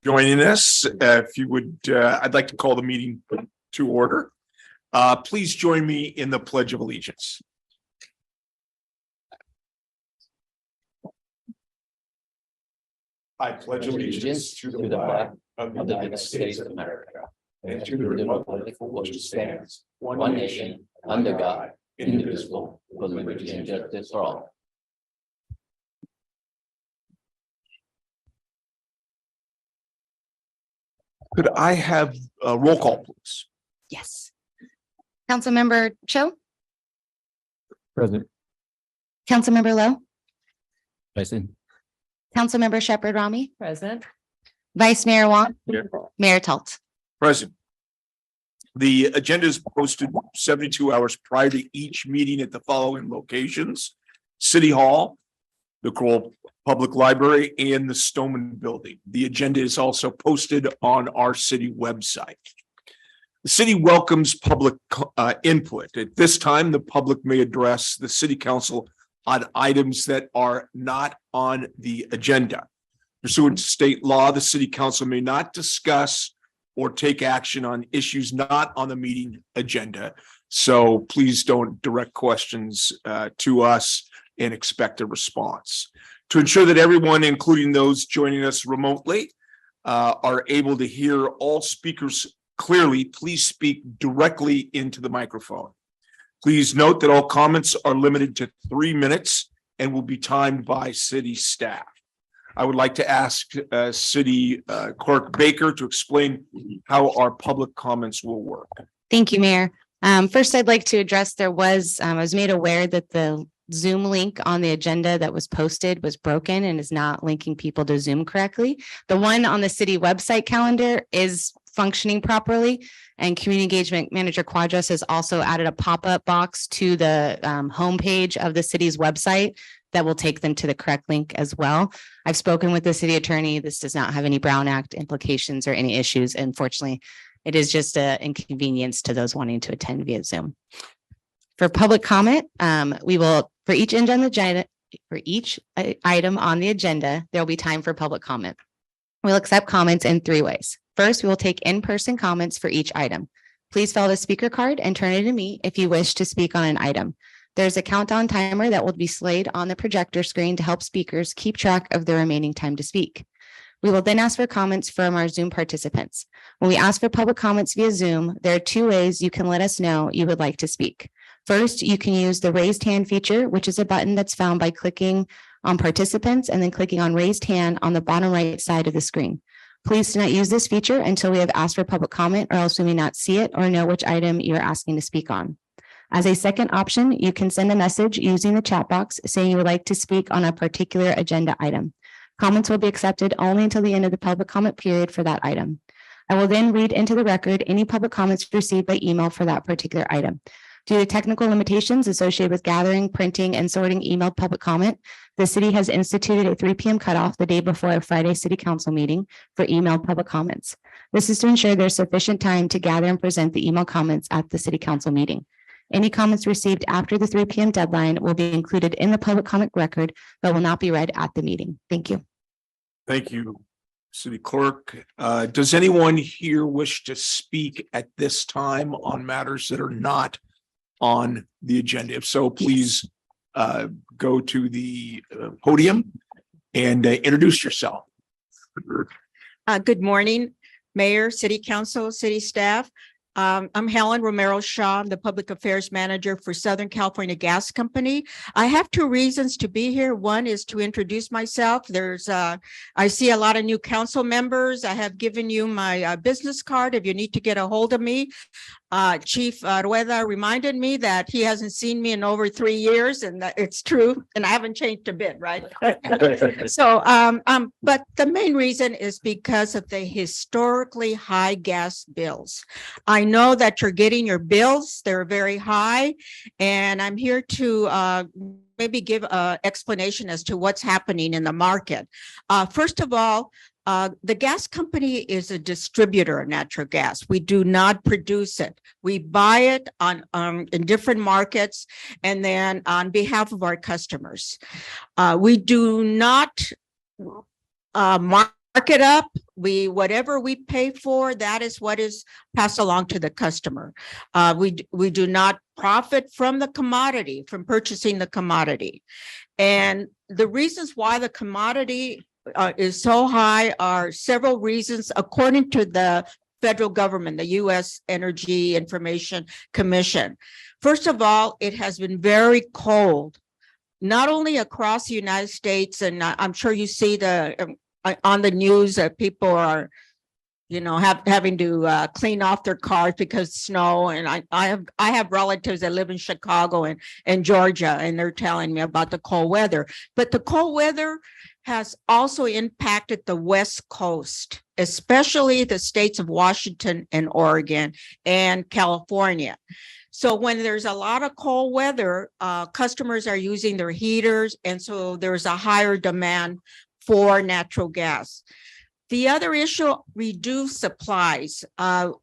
joining us. If you would, I'd like to call the meeting to order. Please join me in the Pledge of Allegiance. I pledge allegiance to the flag of the United States of America and to the republic for which it stands, one nation, under God, indivisible, with liberty and justice for all. Could I have a roll call, please? Yes. Councilmember Cho, Present. Councilmember Lowe, Present. Councilmember Shepherd Rami, Present. Vice Mayor Wong, Here. Mayor Talt. Present. The agenda is posted 72 hours prior to each meeting at the following locations: City Hall, the Kroll Public Library, and the Stoneman Building. The agenda is also posted on our city website. The city welcomes public input. At this time, the public may address the city council on items that are not on the agenda. Pursuant to state law, the city council may not discuss or take action on issues not on the meeting agenda. So please don't direct questions to us and expect a response. To ensure that everyone, including those joining us remotely, are able to hear all speakers clearly, please speak directly into the microphone. Please note that all comments are limited to 3 minutes and will be timed by city staff. I would like to ask City Clerk Baker to explain how our public comments will work. Thank you, Mayor. First, I'd like to address I was made aware that the Zoom link on the agenda that was posted was broken and is not linking people to Zoom correctly. The one on the city website calendar is functioning properly, and Community Engagement Manager Quadras has also added a pop-up box to the homepage of the city's website that will take them to the correct link as well. I've spoken with the city attorney. This does not have any Brown Act implications or any issues. Unfortunately, it is just an inconvenience to those wanting to attend via Zoom. For public comment, we will, for each item on the agenda, there will be time for public comment. We'll accept comments in 3 ways. First, we will take in-person comments for each item. Please fill out a speaker card and turn it to me if you wish to speak on an item. There's a countdown timer that will be displayed on the projector screen to help speakers keep track of their remaining time to speak. We will then ask for comments from our Zoom participants. When we ask for public comments via Zoom, there are 2 ways you can let us know you would like to speak. First, you can use the raised hand feature, which is a button that's found by clicking on participants and then clicking on raised hand on the bottom right side of the screen. Please do not use this feature until we have asked for public comment, or else we may not see it or know which item you're asking to speak on. As a second option, you can send a message using the chat box saying you would like to speak on a particular agenda item. Comments will be accepted only until the end of the public comment period for that item. I will then read into the record any public comments received by email for that particular item. Due to technical limitations associated with gathering, printing, and sorting emailed public comment, the city has instituted a 3 p.m. cutoff the day before a Friday city council meeting for emailed public comments. This is to ensure there's sufficient time to gather and present the email comments at the city council meeting. Any comments received after the 3 p.m. deadline will be included in the public comment record, but will not be read at the meeting. Thank you. Thank you, City Clerk. Does anyone here wish to speak at this time on matters that are not on the agenda? If so, please go to the podium and introduce yourself. Good morning, Mayor, City Council, City staff. I'm Helen Romero Shaw, the Public Affairs Manager for Southern California Gas Company. I have 2 reasons to be here. One is to introduce myself. I see a lot of new council members. I have given you my business card if you need to get a hold of me. Chief Rueda reminded me that he hasn't seen me in over 3 years, and it's true. And I haven't changed a bit, right? So, but the main reason is because of the historically high gas bills. I know that you're getting your bills; they're very high, and I'm here to maybe give an explanation as to what's happening in the market. First of all, the gas company is a distributor of natural gas. We do not produce it. We buy it in different markets and then on behalf of our customers. We do not market mark it up. Whatever we pay for, that is what is passed along to the customer. We do not profit from the commodity, from purchasing the commodity. And the reasons why the commodity is so high are several reasons, according to the federal government, the U.S. Energy Information Commission. First of all, it has been very cold, not only across the United States, and I'm sure you see on the news that people are, having to clean off their cars because of snow. And I have relatives that live in Chicago and Georgia, and they're telling me about the cold weather. But the cold weather has also impacted the West Coast, especially the states of Washington and Oregon and California. So when there's a lot of cold weather, customers are using their heaters, and so there's a higher demand for natural gas. The other issue, reduced supplies. Natural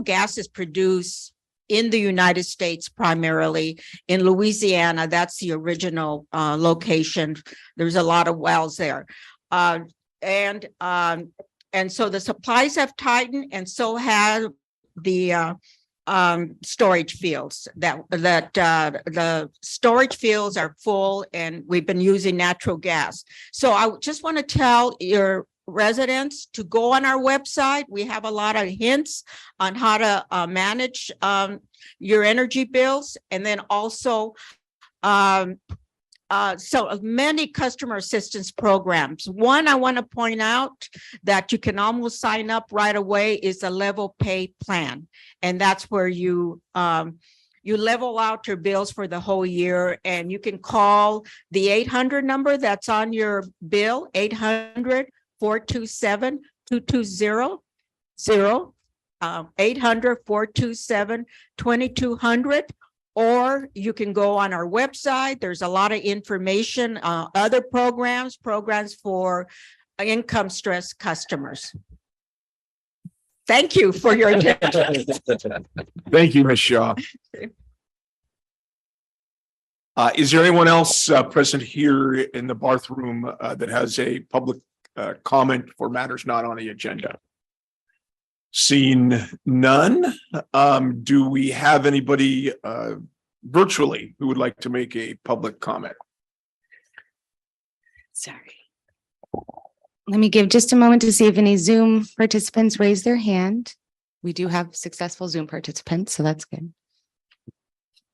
gas is produced in the United States, primarily in Louisiana. That's the original location. There's a lot of wells there. And so the supplies have tightened, and so have the storage fields. The storage fields are full, and we've been using natural gas. So I just want to tell your residents to go on our website. We have a lot of hints on how to manage your energy bills, and then also so many customer assistance programs. One I want to point out that you can almost sign up right away is a level pay plan. And that's where you level out your bills for the whole year, and you can call the 800 number that's on your bill, 800-427-2200, 800-427-2200. Or you can go on our website. There's a lot of information, other programs for income stress customers. Thank you for your attention. Thank you, Ms. Shaw. Is there anyone else present here in the Barth room that has a public comment for matters not on the agenda? Seeing none, do we have anybody virtually who would like to make a public comment? Sorry. Let me give just a moment to see if any Zoom participants raise their hand. We do have successful Zoom participants, so that's good.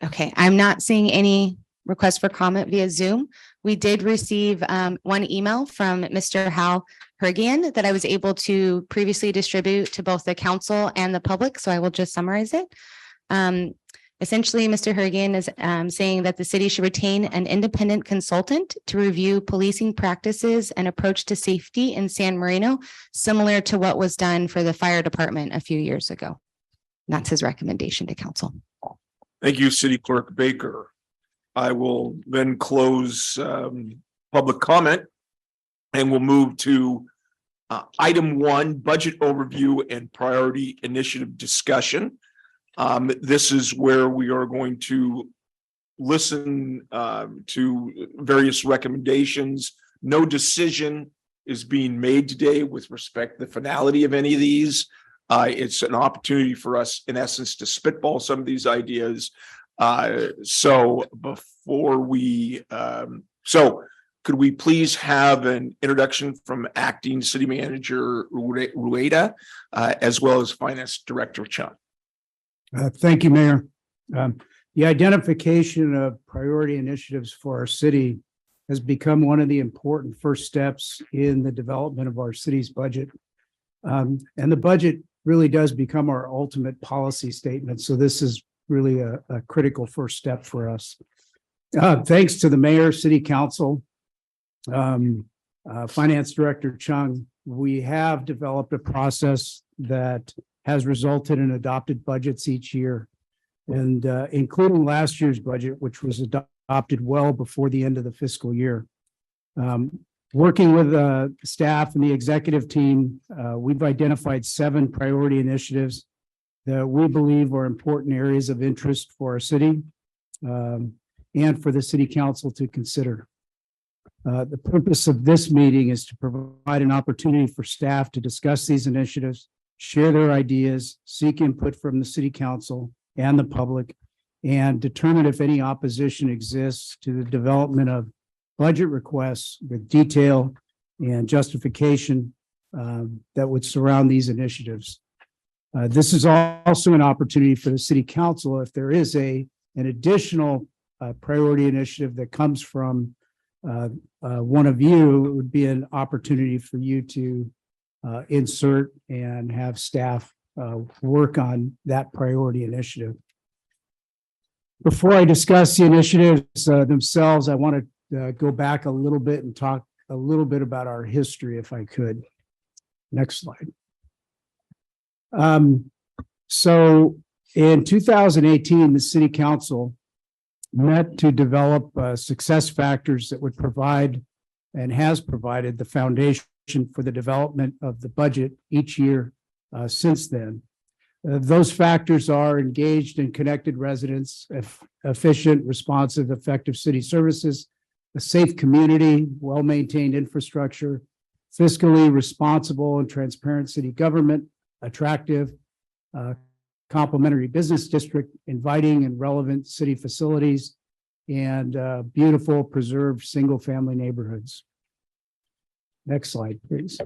Okay, I'm not seeing any requests for comment via Zoom. We did receive one email from Mr. Hal Hergian that I was able to previously distribute to both the council and the public, so I will just summarize it. Essentially, Mr. Hergian is saying that the city should retain an independent consultant to review policing practices and approach to safety in San Marino, similar to what was done for the fire department a few years ago. And that's his recommendation to council. Thank you, City Clerk Baker. I will then close public comment, and we'll move to item 1, budget overview and priority initiative discussion. This is where we are going to listen to various recommendations. No decision is being made today with respect to the finality of any of these. It's an opportunity for us, in essence, to spitball some of these ideas. So before we, could we please have an introduction from Acting City Manager Rueda, as well as Finance Director Chung? Thank you, Mayor. The identification of priority initiatives for our city has become one of the important first steps in the development of our city's budget. And the budget really does become our ultimate policy statement. So this is really a critical first step for us. Thanks to the mayor, city council, Finance Director Chung, we have developed a process that has resulted in adopted budgets each year, and including last year's budget, which was adopted well before the end of the fiscal year. Working with staff and the executive team, we've identified 7 priority initiatives that we believe are important areas of interest for our city and for the city council to consider. The purpose of this meeting is to provide an opportunity for staff to discuss these initiatives, share their ideas, seek input from the city council and the public, and determine if any opposition exists to the development of budget requests with detail and justification that would surround these initiatives. This is also an opportunity for the city council, if there is an additional priority initiative that comes from one of you, it would be an opportunity for you to insert and have staff work on that priority initiative. Before I discuss the initiatives themselves, I want to go back a little bit and talk a little bit about our history, if I could. Next slide. So in 2018, the city council met to develop success factors that would provide and has provided the foundation for the development of the budget each year since then. Those factors are engaged and connected residents, efficient, responsive, effective city services, a safe community, well-maintained infrastructure, fiscally responsible and transparent city government, attractive, complementary business district, inviting and relevant city facilities, and beautiful, preserved, single-family neighborhoods. Next slide, please.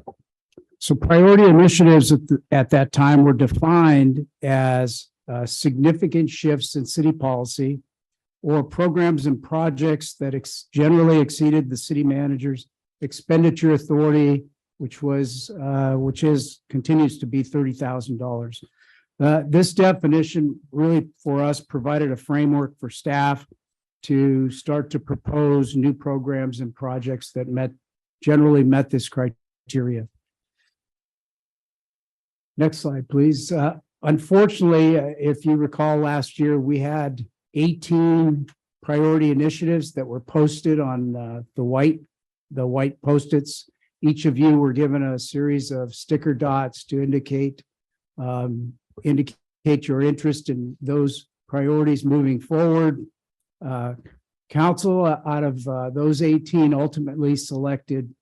So priority initiatives at that time were defined as significant shifts in city policy or programs and projects that generally exceeded the city manager's expenditure authority, which continues to be $30,000. This definition really for us provided a framework for staff to start to propose new programs and projects that generally met this criteria. Next slide, please. Unfortunately, if you recall last year, we had 18 priority initiatives that were posted on the white Post-its. Each of you were given a series of sticker dots to indicate your interest in those priorities moving forward. Council, out of those 18, ultimately selected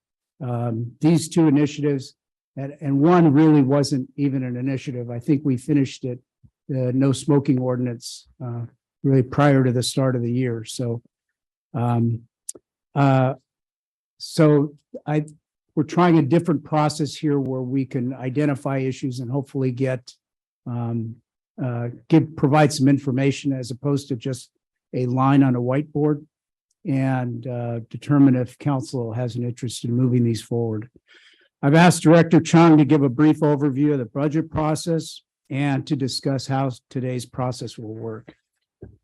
these two initiatives, and one really wasn't even an initiative. I think we finished it, the no smoking ordinance, really prior to the start of the year. So, we're trying a different process here where we can identify issues and hopefully provide some information as opposed to just a line on a whiteboard, and determine if council has an interest in moving these forward. I've asked Director Chung to give a brief overview of the budget process and to discuss how today's process will work.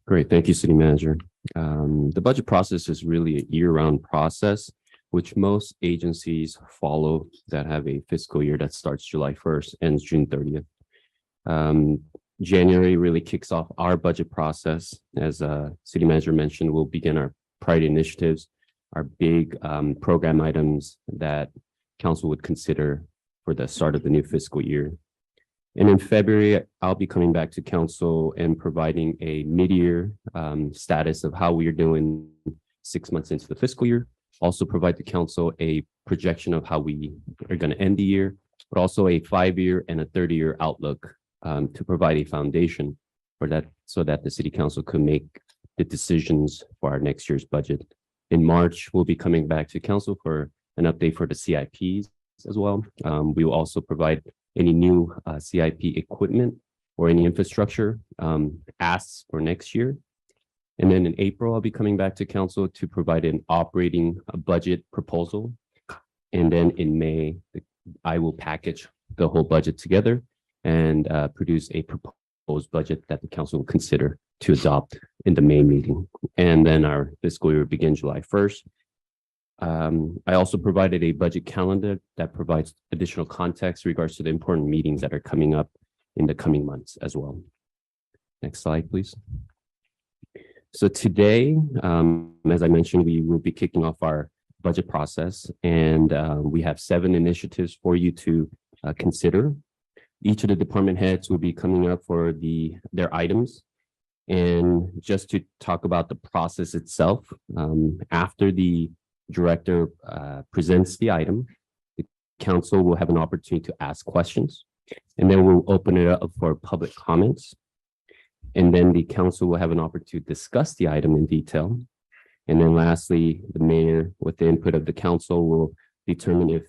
Great. Thank you, City Manager. The budget process is really a year-round process, which most agencies follow that have a fiscal year that starts July 1st, ends June 30th. January really kicks off our budget process. As City Manager mentioned, we'll begin our priority initiatives, our big program items that Council would consider for the start of the new fiscal year. And in February, I'll be coming back to Council and providing a mid-year status of how we are doing 6 months into the fiscal year. Also provide the Council a projection of how we are going to end the year, but also a 5-year and a 30-year outlook to provide a foundation for that, so that the City Council could make the decisions for our next year's budget. In March, we'll be coming back to Council for an update for the CIPs as well. We will also provide any new CIP equipment or any infrastructure asks for next year. And then in April, I'll be coming back to Council to provide an operating budget proposal. And then in May, I will package the whole budget together and produce a proposed budget that the Council will consider to adopt in the May meeting. And then our fiscal year will begin July 1st. I also provided a budget calendar that provides additional context in regards to the important meetings that are coming up in the coming months as well. Next slide, please. So today, as I mentioned, we will be kicking off our budget process, and we have 7 initiatives for you to consider. Each of the department heads will be coming up for their items. And just to talk about the process itself, after the director presents the item, the council will have an opportunity to ask questions. And then we'll open it up for public comments. And then the council will have an opportunity to discuss the item in detail. And then lastly, the mayor, with the input of the council, will determine if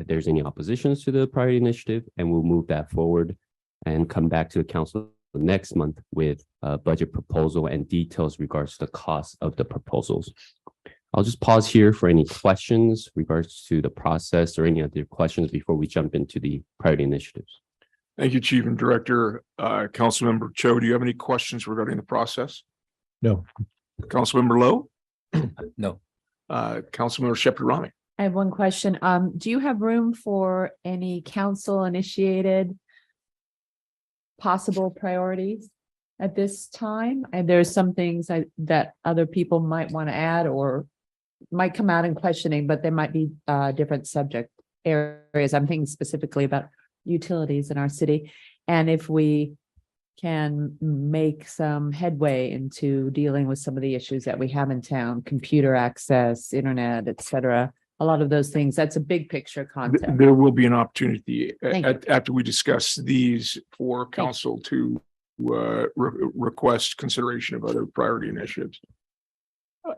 there's any oppositions to the priority initiative, and we'll move that forward and come back to the council next month with a budget proposal and details regards to the cost of the proposals. I'll just pause here for any questions regards to the process or any other questions before we jump into the priority initiatives. Thank you, Chief and Director. Councilmember Cho, do you have any questions regarding the process? No. Councilmember Lowe? No. Councilmember Shepherd Rami? I have one question. Do you have room for any council initiated possible priorities at this time? And there's some things that other people might want to add or might come out in questioning, but there might be different subject areas. I'm thinking specifically about utilities in our city. And if we can make some headway into dealing with some of the issues that we have in town, computer access, internet, et cetera, a lot of those things, that's a big picture concept. There will be an opportunity Thank you. after we discuss these for council to request consideration of other priority initiatives.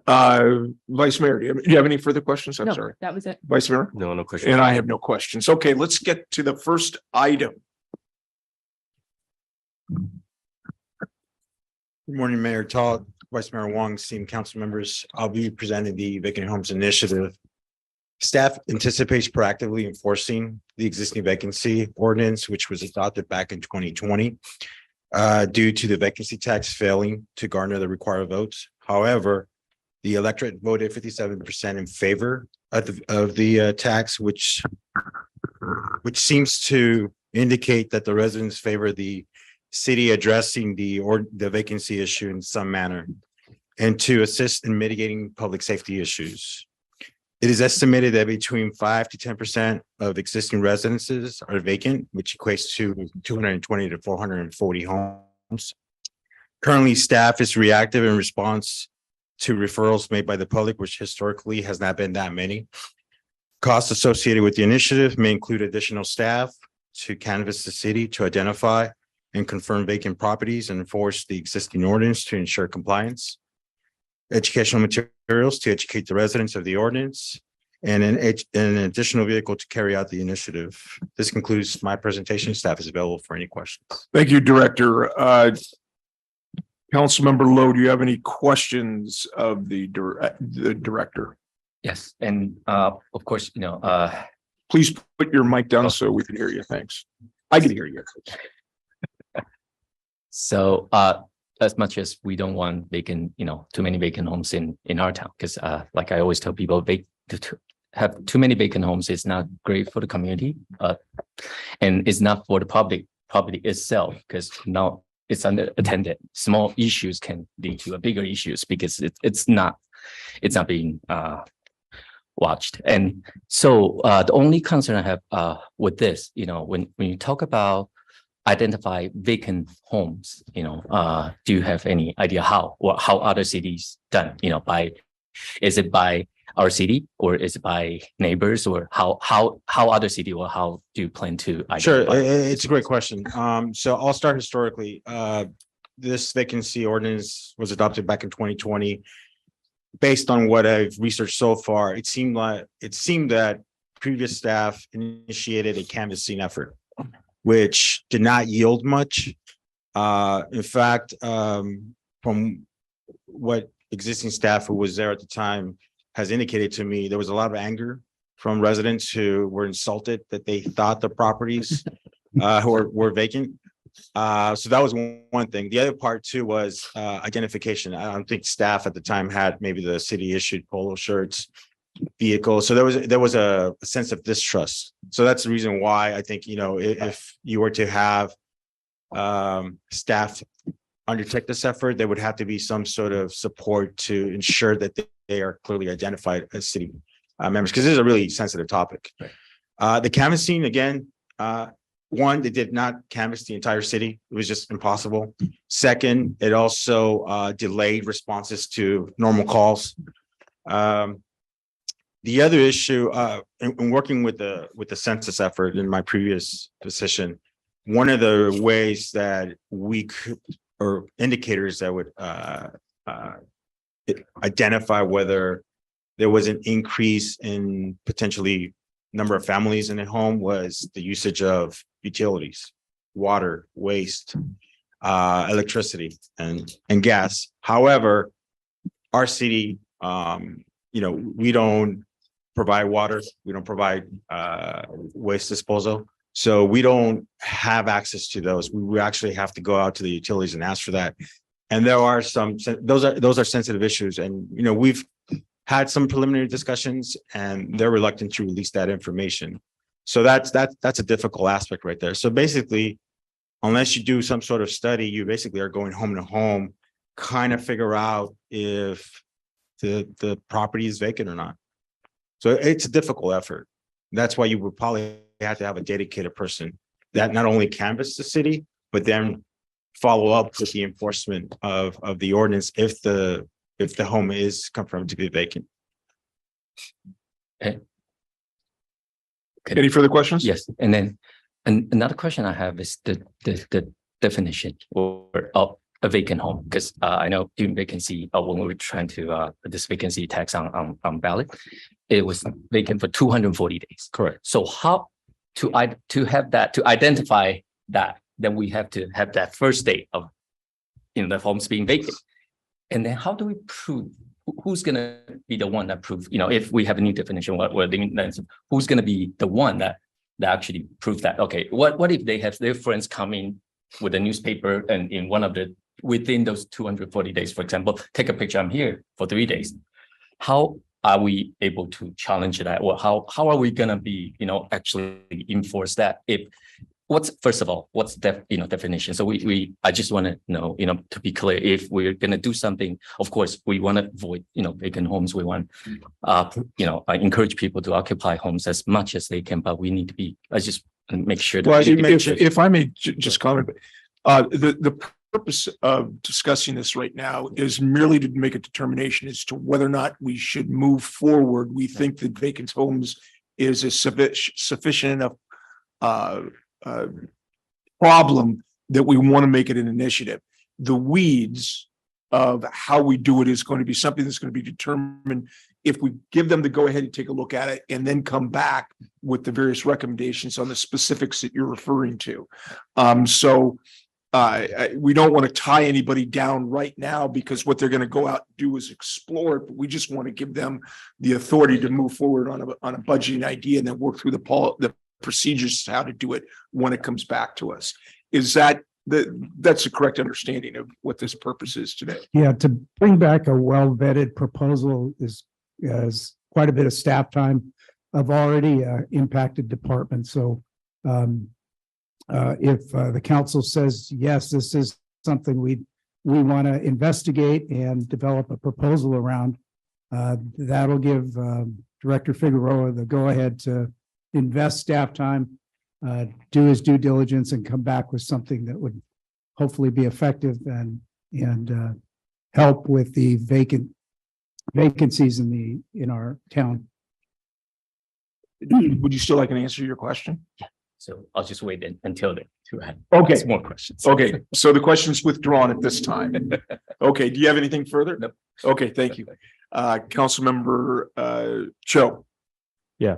Vice Mayor, do you have any further questions? I'm No, sorry. that was it. Vice Mayor? No question. And I have no questions. Okay, let's get to the first item. Good morning, Mayor Todd, Vice Mayor Wong, esteemed council members. I'll be presenting the Vacant Homes Initiative. Staff anticipates proactively enforcing the existing vacancy ordinance, which was adopted back in 2020 due to the vacancy tax failing to garner the required votes. However, the electorate voted 57% in favor of the tax, which seems to indicate that the residents favor the city addressing the vacancy issue in some manner and to assist in mitigating public safety issues. It is estimated that between 5 to 10% of existing residences are vacant, which equates to 220 to 440 homes. Currently, staff is reactive in response to referrals made by the public, which historically has not been that many. Costs associated with the initiative may include additional staff to canvass the city to identify and confirm vacant properties and enforce the existing ordinance to ensure compliance. Educational materials to educate the residents of the ordinance, and an additional vehicle to carry out the initiative. This concludes my presentation. Staff is available for any questions. Thank you, Director. Councilmember Lowe, do you have any questions of the director? Yes, and of course, Please put your mic down so we can hear you. Thanks. I can hear you. so as much as we don't want vacant, too many vacant homes in our town, because like I always tell people, to have too many vacant homes is not great for the community, and it's not for the public property itself, because now it's unattended. Small issues can lead to bigger issues because it's not being watched. And so the only concern I have with this, when you talk about identify vacant homes, do you have any idea how other cities done, is it by our city or is it by neighbors, or how other city, or how do you plan to identify? Sure, it's a great question. So I'll start historically. This vacancy ordinance was adopted back in 2020. Based on what I've researched so far, it seemed that previous staff initiated a canvassing effort, which did not yield much. In fact, from what existing staff who was there at the time has indicated to me, there was a lot of anger from residents who were insulted that they thought the properties were vacant. So that was one thing. The other part too was identification. I don't think staff at the time had maybe the city issued polo shirts, vehicles. So there was a sense of distrust. So that's the reason why I think, if you were to have staff undertake this effort, there would have to be some sort of support to ensure that they are clearly identified as city members, because this is a really sensitive topic. Right. The canvassing, again, one, they did not canvass the entire city. It was just impossible. Second, it also delayed responses to normal calls. The other issue, in working with the census effort in my previous position, one of the ways that we could, or indicators that would identify whether there was an increase in potentially number of families in a home was the usage of utilities, water, waste, electricity, and gas. However, our city, we don't provide water, we don't provide waste disposal. So we don't have access to those. We actually have to go out to the utilities and ask for that. And there are those are sensitive issues. And, we've had some preliminary discussions and they're reluctant to release that information. So that's a difficult aspect right there. So basically, unless you do some sort of study, you basically are going home to home, kind of figure out if the property is vacant or not. So it's a difficult effort. That's why you would probably have to have a dedicated person that not only canvass the city, but then follow up with the enforcement of the ordinance if the home is confirmed to be vacant. Any further questions? Yes, and then another question I have is the definition of a vacant home, because I know during vacancy, when we were trying to this vacancy tax on ballot, it was vacant for 240 days. Correct. So how to have that, to identify that, then we have to have that first date of the homes being vacant. And then how do we prove who's going to be the one that proves, if we have a new definition, who's going to be the one that actually prove that? Okay, what if they have their friends come in with a newspaper and in one of the within those 240 days, for example, take a picture, I'm here for 3 days. How are we able to challenge that? Or how are we going to be, actually enforce that? First of all, what's definition? So I just want to know, to be clear, if we're going to do something, of course, we want to avoid, vacant homes. We want, I encourage people to occupy homes as much as they can, but we need to be, I just make sure. Well, if I may just comment, the purpose of discussing this right now is merely to make a determination as to whether or not we should move forward. We think that vacant homes is a sufficient enough problem that we want to make it an initiative. The weeds of how we do it is going to be something that's going to be determined if we give them the go ahead and take a look at it and then come back with the various recommendations on the specifics that you're referring to. We don't want to tie anybody down right now because what they're going to go out and do is explore it, but we just want to give them the authority to move forward on a budgeting idea and then work through the procedures how to do it when it comes back to us. Is that's the correct understanding of what this purpose is today? Yeah, to bring back a well-vetted proposal is quite a bit of staff time of already impacted departments. So if the council says, yes, this is something we want to investigate and develop a proposal around, that'll give Director Figueroa the go-ahead to invest staff time, do his due diligence and come back with something that would hopefully be effective and help with the vacancies in our town. Would you still like an answer to your question? So I'll just wait until then to Okay. ask more questions. Okay, so the question's withdrawn at this time. Okay, do you have anything further? No. Okay, thank you. Councilmember Cho. Yeah,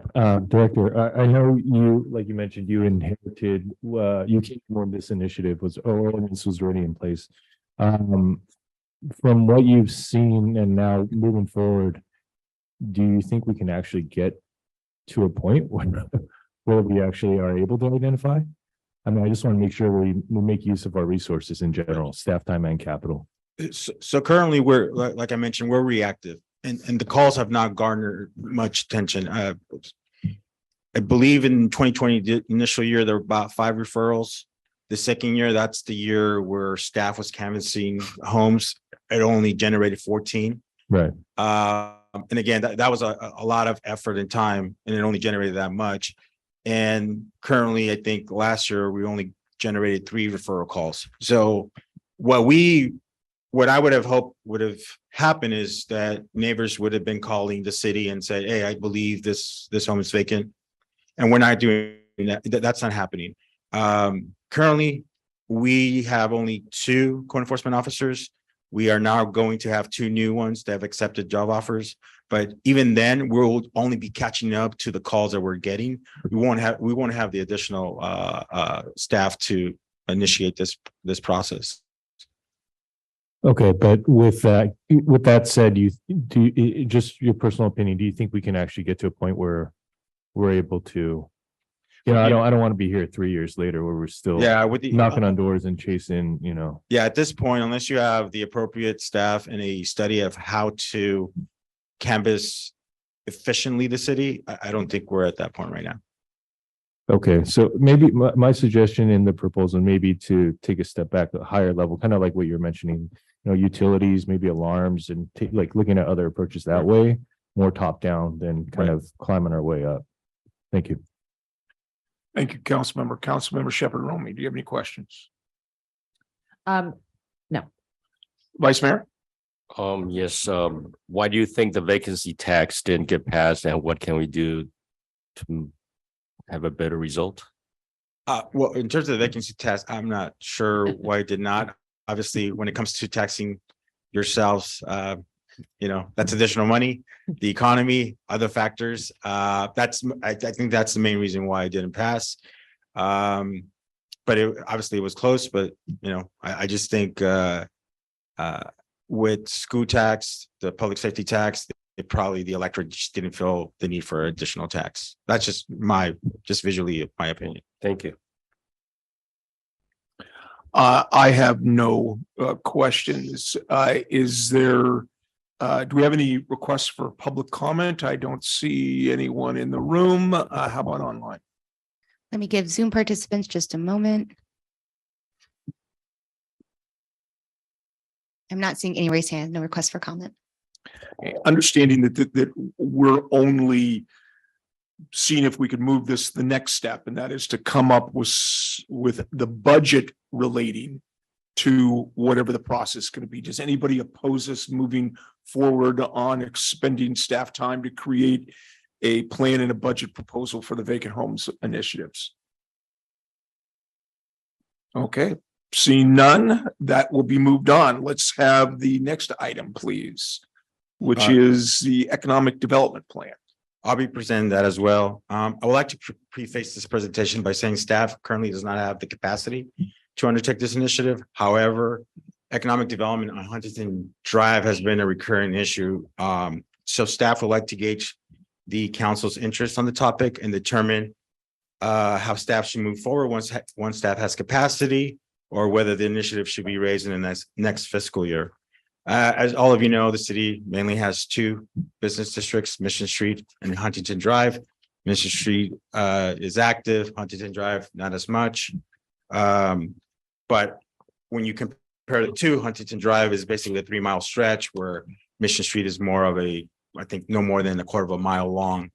Director, I know you, like you mentioned, you inherited, you came from this initiative ordinance was already in place. From what you've seen and now moving forward, do you think we can actually get to a point where we actually are able to identify? I mean, I just want to make sure we make use of our resources in general, staff time and capital. So currently we're, like I mentioned, we're reactive. And the calls have not garnered much attention. I believe in 2020, the initial year, there were about 5 referrals. The second year, that's the year where staff was canvassing homes. It only generated 14. Right. And again, that was a lot of effort and time, and it only generated that much. And currently, I think last year, we only generated 3 referral calls. So what we what I would have hoped would have happened is that neighbors would have been calling the city and said, hey, I believe this home is vacant. And we're not doing that. That's not happening. Currently, we have only 2 code enforcement officers. We are now going to have 2 new ones that have accepted job offers. But even then, we'll only be catching up to the calls that we're getting. We won't have the additional staff to initiate this process. Okay, but with that said, just your personal opinion, do you think we can actually get to a point where we're able to? I don't want to be here 3 years later where we're still With the knocking on doors and chasing, at this point, unless you have the appropriate staff and a study of how to canvass efficiently the city, I don't think we're at that point right now. Okay, so maybe my suggestion in the proposal, maybe to take a step back, a higher level, kind of like what you're mentioning, utilities, maybe alarms, and like looking at other approaches that way, more top down than kind of climbing our way up. Thank you. Thank you, Councilmember Shepherd Romey. Do you have any questions? No. Vice Mayor? Yes, why do you think the vacancy tax didn't get passed, and what can we do to have a better result? Well, in terms of the vacancy tax, I'm not sure why it did not. Obviously, when it comes to taxing yourselves, that's additional money, the economy, other factors. I think that's the main reason why it didn't pass. But obviously it was close, but I just think with school tax, the public safety tax, the electorate just didn't feel the need for additional tax. That's just visually my opinion. Thank you. I have no questions. Is there, do we have any requests for public comment? I don't see anyone in the room. How about online? Let me give Zoom participants just a moment. I'm not seeing any raised hands, no requests for comment. Understanding that we're only seeing if we could move this the next step, and that is to come up with the budget relating to whatever the process is going to be. Does anybody oppose us moving forward on expending staff time to create a plan and a budget proposal for the vacant homes initiatives? Okay, seeing none, that will be moved on. Let's have the next item, please, which is the economic development plan. I'll be presenting that as well. I would like to preface this presentation by saying staff currently does not have the capacity to undertake this initiative. However, economic development on Huntington Drive has been a recurring issue. So staff would like to gauge the council's interest on the topic and determine how staff should move forward once staff has capacity, or whether the initiative should be raised in the next fiscal year. As all of you know, the city mainly has 2 business districts, Mission Street and Huntington Drive. Mission Street is active, Huntington Drive, not as much. But when you compare the 2, Huntington Drive is basically a 3-mile stretch, where Mission Street is more of I think no more than a quarter of a mile long.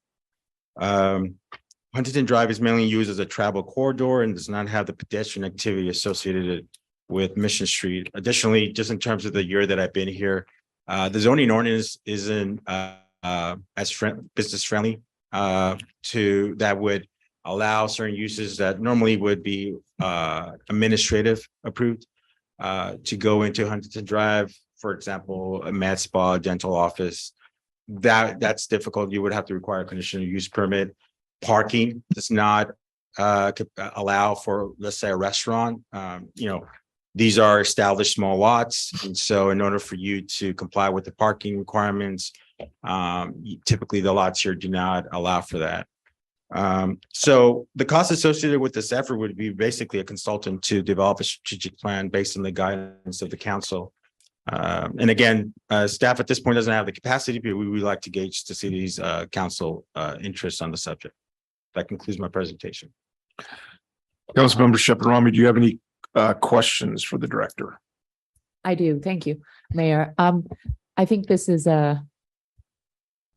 Huntington Drive is mainly used as a travel corridor and does not have the pedestrian activity associated with Mission Street. Additionally, just in terms of the year that I've been here, the zoning ordinance isn't as business friendly that would allow certain uses that normally would be administrative approved to go into Huntington Drive. For example, a med spa, dental office. That's difficult. You would have to require a conditional use permit. Parking does not allow for, let's say, a restaurant. These are established small lots. And so in order for you to comply with the parking requirements, typically the lots here do not allow for that. So the cost associated with this effort would be basically a consultant to develop a strategic plan based on the guidance of the council. And again, staff at this point doesn't have the capacity, but we would like to gauge the city's council interest on the subject. That concludes my presentation. Councilmember Shepherd Romey, do you have any questions for the director? I do. Thank you, Mayor. I think this is a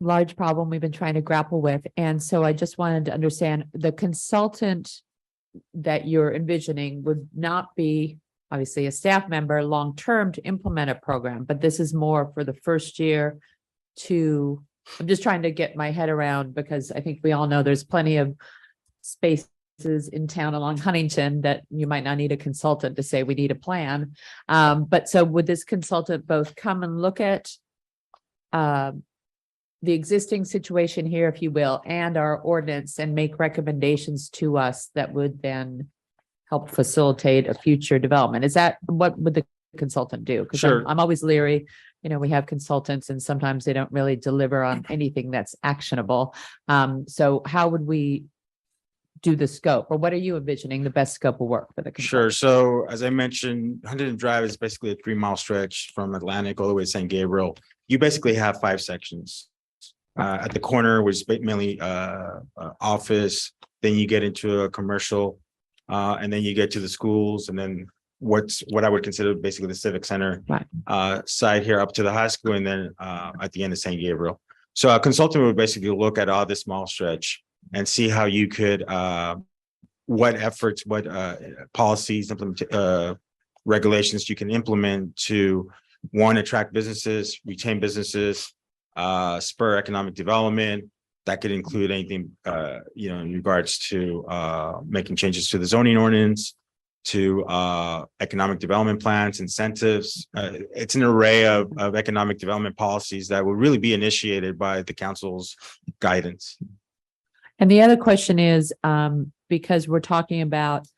large problem we've been trying to grapple with. And so I just wanted to understand, the consultant that you're envisioning would not be obviously a staff member long-term to implement a program, but this is more for the first year to, I'm just trying to get my head around because I think we all know there's plenty of spaces in town along Huntington that you might not need a consultant to say we need a plan. But so would this consultant both come and look at the existing situation here, if you will, and our ordinance and make recommendations to us that would then help facilitate a future development? Is that what would the consultant do? Because Sure. I'm always leery, we have consultants and sometimes they don't really deliver on anything that's actionable. So how would we do the scope, or what are you envisioning the best scope of work for the Sure. consultant? So as I mentioned, Huntington Drive is basically a 3 mile stretch from Atlantic all the way to San Gabriel. You basically have 5 sections. At the corner was mainly office, then you get into a commercial, and then you get to the schools, and then what I would consider basically the civic center side here up to the high school, and then at the end of San Gabriel. So a consultant would basically look at all this small stretch and see how you could what efforts, what policies, regulations you can implement to, one, attract businesses, retain businesses, spur economic development. That could include anything, in regards to making changes to the zoning ordinance, to economic development plans, incentives. It's an array of economic development policies that will really be initiated by the council's guidance. And the other question is, because we're talking about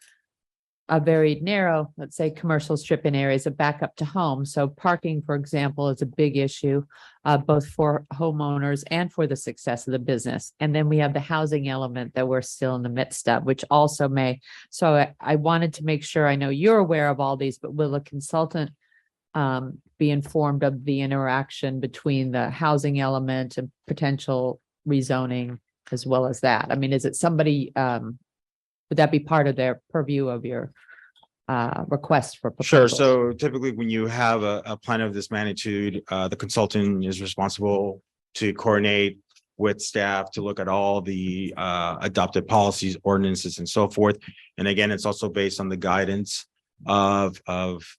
a very narrow, let's say, commercial strip in areas of backup to home. So parking, for example, is a big issue, both for homeowners and for the success of the business. And then we have the housing element that we're still in the midst of, which also may. So I wanted to make sure, I know you're aware of all these, but will a consultant be informed of the interaction between the housing element and potential rezoning as well as that? I mean, is it somebody, would that be part of their purview of your request for Sure. proposal? So typically when you have a plan of this magnitude, the consultant is responsible to coordinate with staff to look at all the adopted policies, ordinances, and so forth. And again, it's also based on the guidance of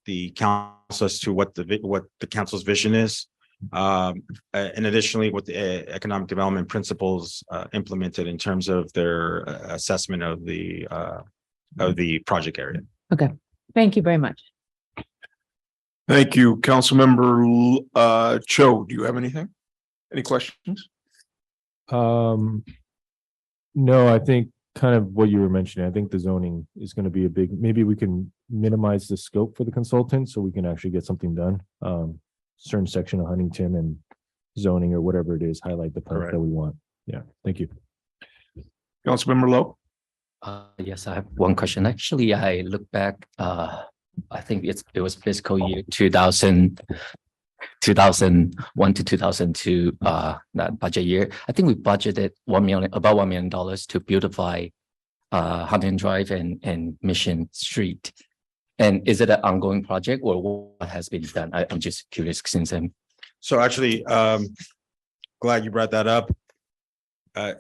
the council as to what the council's vision is. And additionally, what the economic development principles implemented in terms of their assessment of the project area. Okay, thank you very much. Thank you, Councilmember Cho. Do you have anything? Any questions? No, I think kind of what you were mentioning, I think the zoning is going to be a big, maybe we can minimize the scope for the consultant so we can actually get something done. Certain section of Huntington and zoning or whatever it is, highlight the part that we want. Yeah, thank you. Councilmember Lowe? Yes, I have one question. Actually, I look back, I think it was fiscal year 2001 to 2002, that budget year. I think we budgeted about $1 million to beautify Huntington Drive and Mission Street. And is it an ongoing project or what has been done? I'm just curious since I'm. So actually, glad you brought that up. I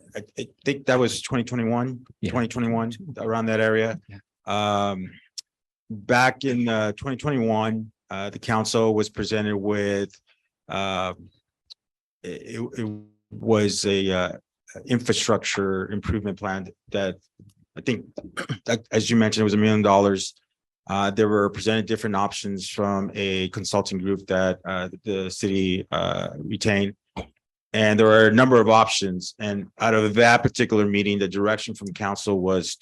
think that was 2021, Yeah. 2021, around that area. Yeah. Back in 2021, the council was presented with it was a infrastructure improvement plan that I think, as you mentioned, it was $1 million. There were presented different options from a consulting group that the city retained. And there were a number of options. And out of that particular meeting, the direction from council was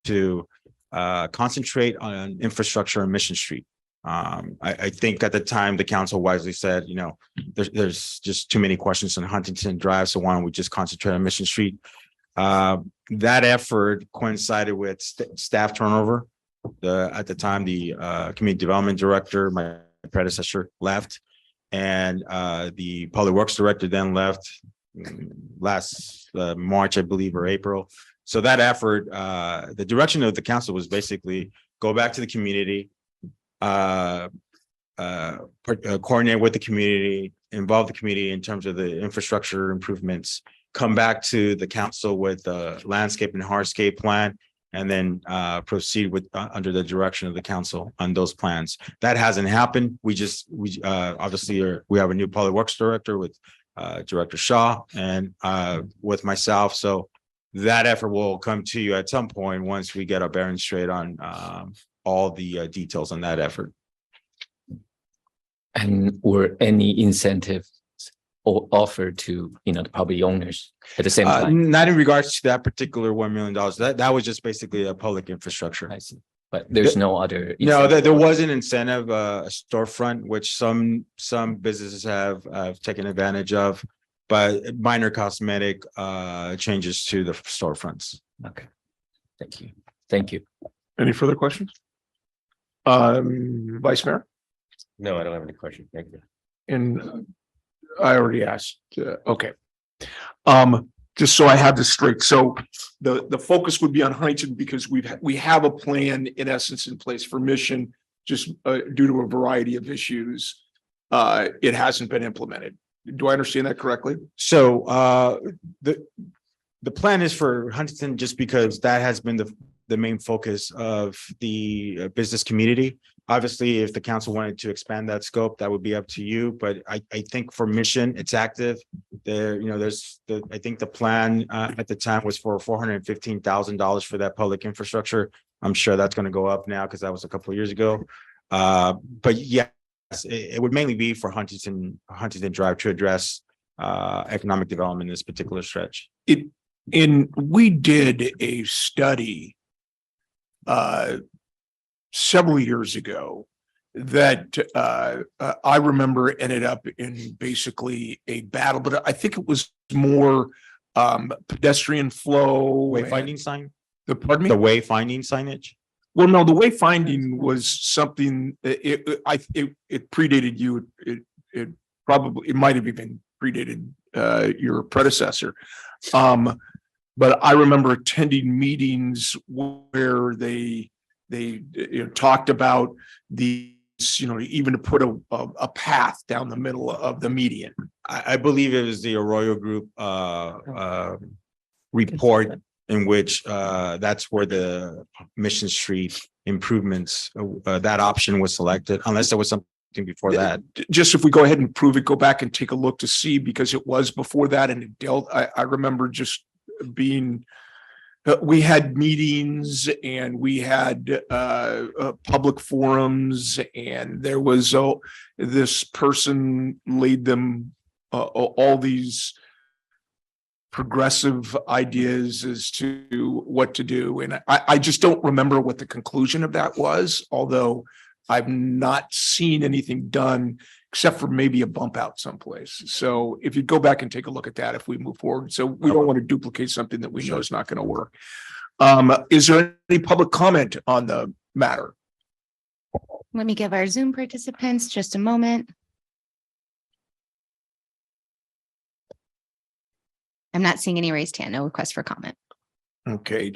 to concentrate on infrastructure on Mission Street. I think at the time, the council wisely said, there's just too many questions on Huntington Drive. So why don't we just concentrate on Mission Street? That effort coincided with staff turnover. At the time, the community development director, my predecessor, left, and the public works director then left last March, I believe, or April. So that effort, the direction of the council was basically go back to the community, coordinate with the community, involve the community in terms of the infrastructure improvements, come back to the council with a landscape and hardscape plan, and then proceed with under the direction of the council on those plans. That hasn't happened. We obviously we have a new public works director with Director Shaw and with myself. So that effort will come to you at some point once we get our bearings straight on all the details on that effort. And were any incentives offered to, the property owners at the same time? Not in regards to that particular $1 million. That was just basically a public infrastructure. I see. But there's no other. No, incentive? there was an incentive, a storefront, which some businesses have taken advantage of, but minor cosmetic changes to the storefronts. Okay. Thank you. Thank you. Any further questions? Vice Mayor? No, I don't have any questions. Thank you. And I already asked, okay. Just so I have this straight, so the focus would be on Huntington because we have a plan in essence in place for Mission, just due to a variety of issues. It hasn't been implemented. Do I understand that correctly? So the plan is for Huntington just because that has been the main focus of the business community. Obviously, if the council wanted to expand that scope, that would be up to you. But I think for Mission, it's active. There, I think the plan at the time was for $415,000 for that public infrastructure. I'm sure that's going to go up now because that was a couple of years ago. But yes, it would mainly be for Huntington Drive to address economic development in this particular stretch. We did a study several years ago that I remember ended up in basically a battle, but I think it was more pedestrian flow. Wayfinding sign? Pardon me? The wayfinding signage? Well, no, the wayfinding was something, it predated you. It might have even predated your predecessor. But I remember attending meetings where they talked about these, even to put a path down the middle of the median. I believe it was the Arroyo Group report in which that's where the Mission Street improvements, that option was selected, unless there was something before that. Just if we go ahead and prove it, go back and take a look to see, because it was before that and it dealt, I remember just being, we had meetings and we had public forums, and there was this person laid them all these progressive ideas as to what to do. And I just don't remember what the conclusion of that was, although I've not seen anything done except for maybe a bump out someplace. So if you go back and take a look at that, if we move forward, so we don't want to duplicate something that we know is not going to work. Is there any public comment on the matter? Let me give our Zoom participants just a moment. I'm not seeing any raised hand, no request for comment. Okay.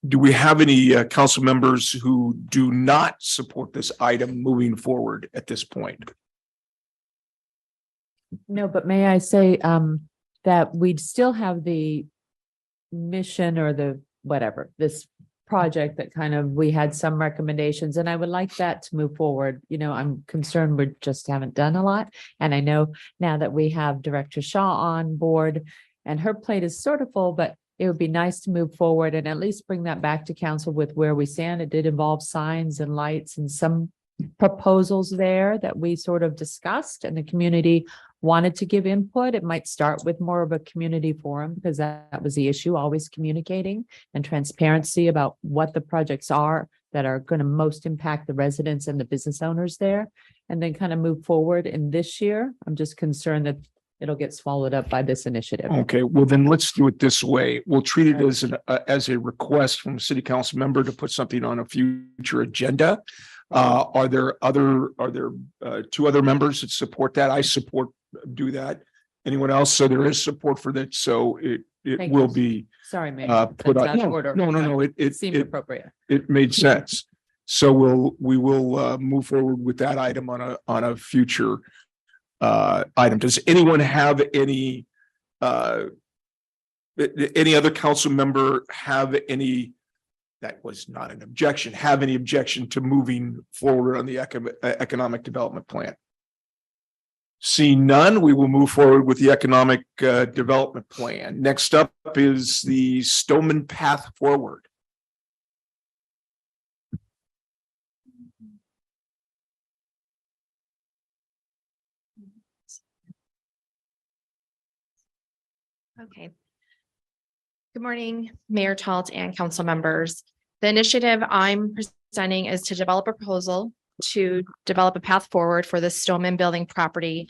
Do we have any council members who do not support this item moving forward at this point? No, but may I say that we'd still have the mission or the whatever, this project that kind of, we had some recommendations, and I would like that to move forward. I'm concerned we just haven't done a lot. And I know now that we have Director Shaw on board and her plate is sort of full, but it would be nice to move forward and at least bring that back to council with where we stand. It did involve signs and lights and some proposals there that we sort of discussed, and the community wanted to give input. It might start with more of a community forum, because that was the issue, always communicating and transparency about what the projects are that are going to most impact the residents and the business owners there, and then kind of move forward in this year. I'm just concerned that it'll get swallowed up by this initiative. Okay, well then let's do it this way. We'll treat it as a request from a city council member to put something on a future agenda. Are there two other members that support that? I support do that. Anyone else? So there is support for that. So it Thank will you. be Sorry, Mayor. put That's on. out of order. No. It Seemed appropriate. it made sense. So we will move forward with that item on a future item. Does anyone have any Any other council member have any, that was not an objection, have any objection to moving forward on the economic development plan? Seeing none, we will move forward with the economic development plan. Next up is the Stoneman Path Forward. Okay. Good morning, Mayor Talt and council members. The initiative I'm presenting is to develop a proposal to develop a path forward for the Stoneman Building property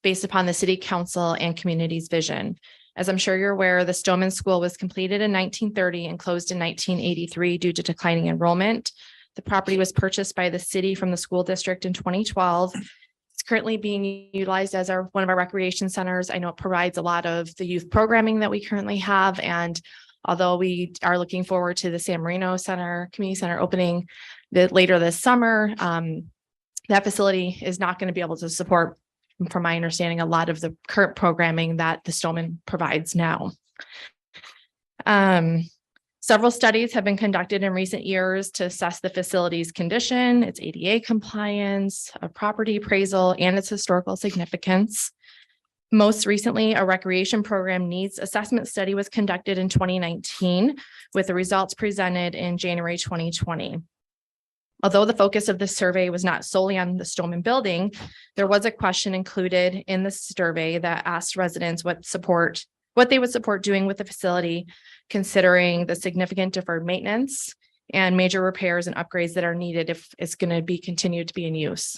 based upon the city council and community's vision. As I'm sure you're aware, the Stoneman School was completed in 1930 and closed in 1983 due to declining enrollment. The property was purchased by the city from the school district in 2012. It's currently being utilized as one of our recreation centers. I know it provides a lot of the youth programming that we currently have. And although we are looking forward to the San Marino Center, Community Center opening later this summer, that facility is not going to be able to support, from my understanding, a lot of the current programming that the Stoneman provides now. Several studies have been conducted in recent years to assess the facility's condition, its ADA compliance, a property appraisal, and its historical significance. Most recently, a recreation program needs assessment study was conducted in 2019, with the results presented in January 2020. Although the focus of this survey was not solely on the Stoneman Building, there was a question included in the survey that asked residents what they would support doing with the facility, considering the significant deferred maintenance and major repairs and upgrades that are needed if it's going to be continued to be in use.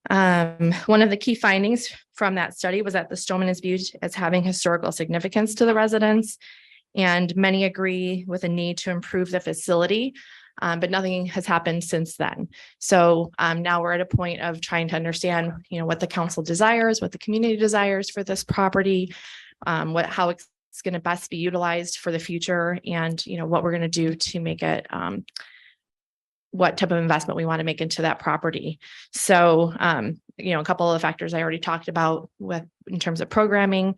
One of the key findings from that study was that the Stoneman is viewed as having historical significance to the residents, and many agree with a need to improve the facility, but nothing has happened since then. So now we're at a point of trying to understand, what the council desires, what the community desires for this property, how it's going to best be utilized for the future, and what we're going to do to make it what type of investment we want to make into that property. So, a couple of the factors I already talked about in terms of programming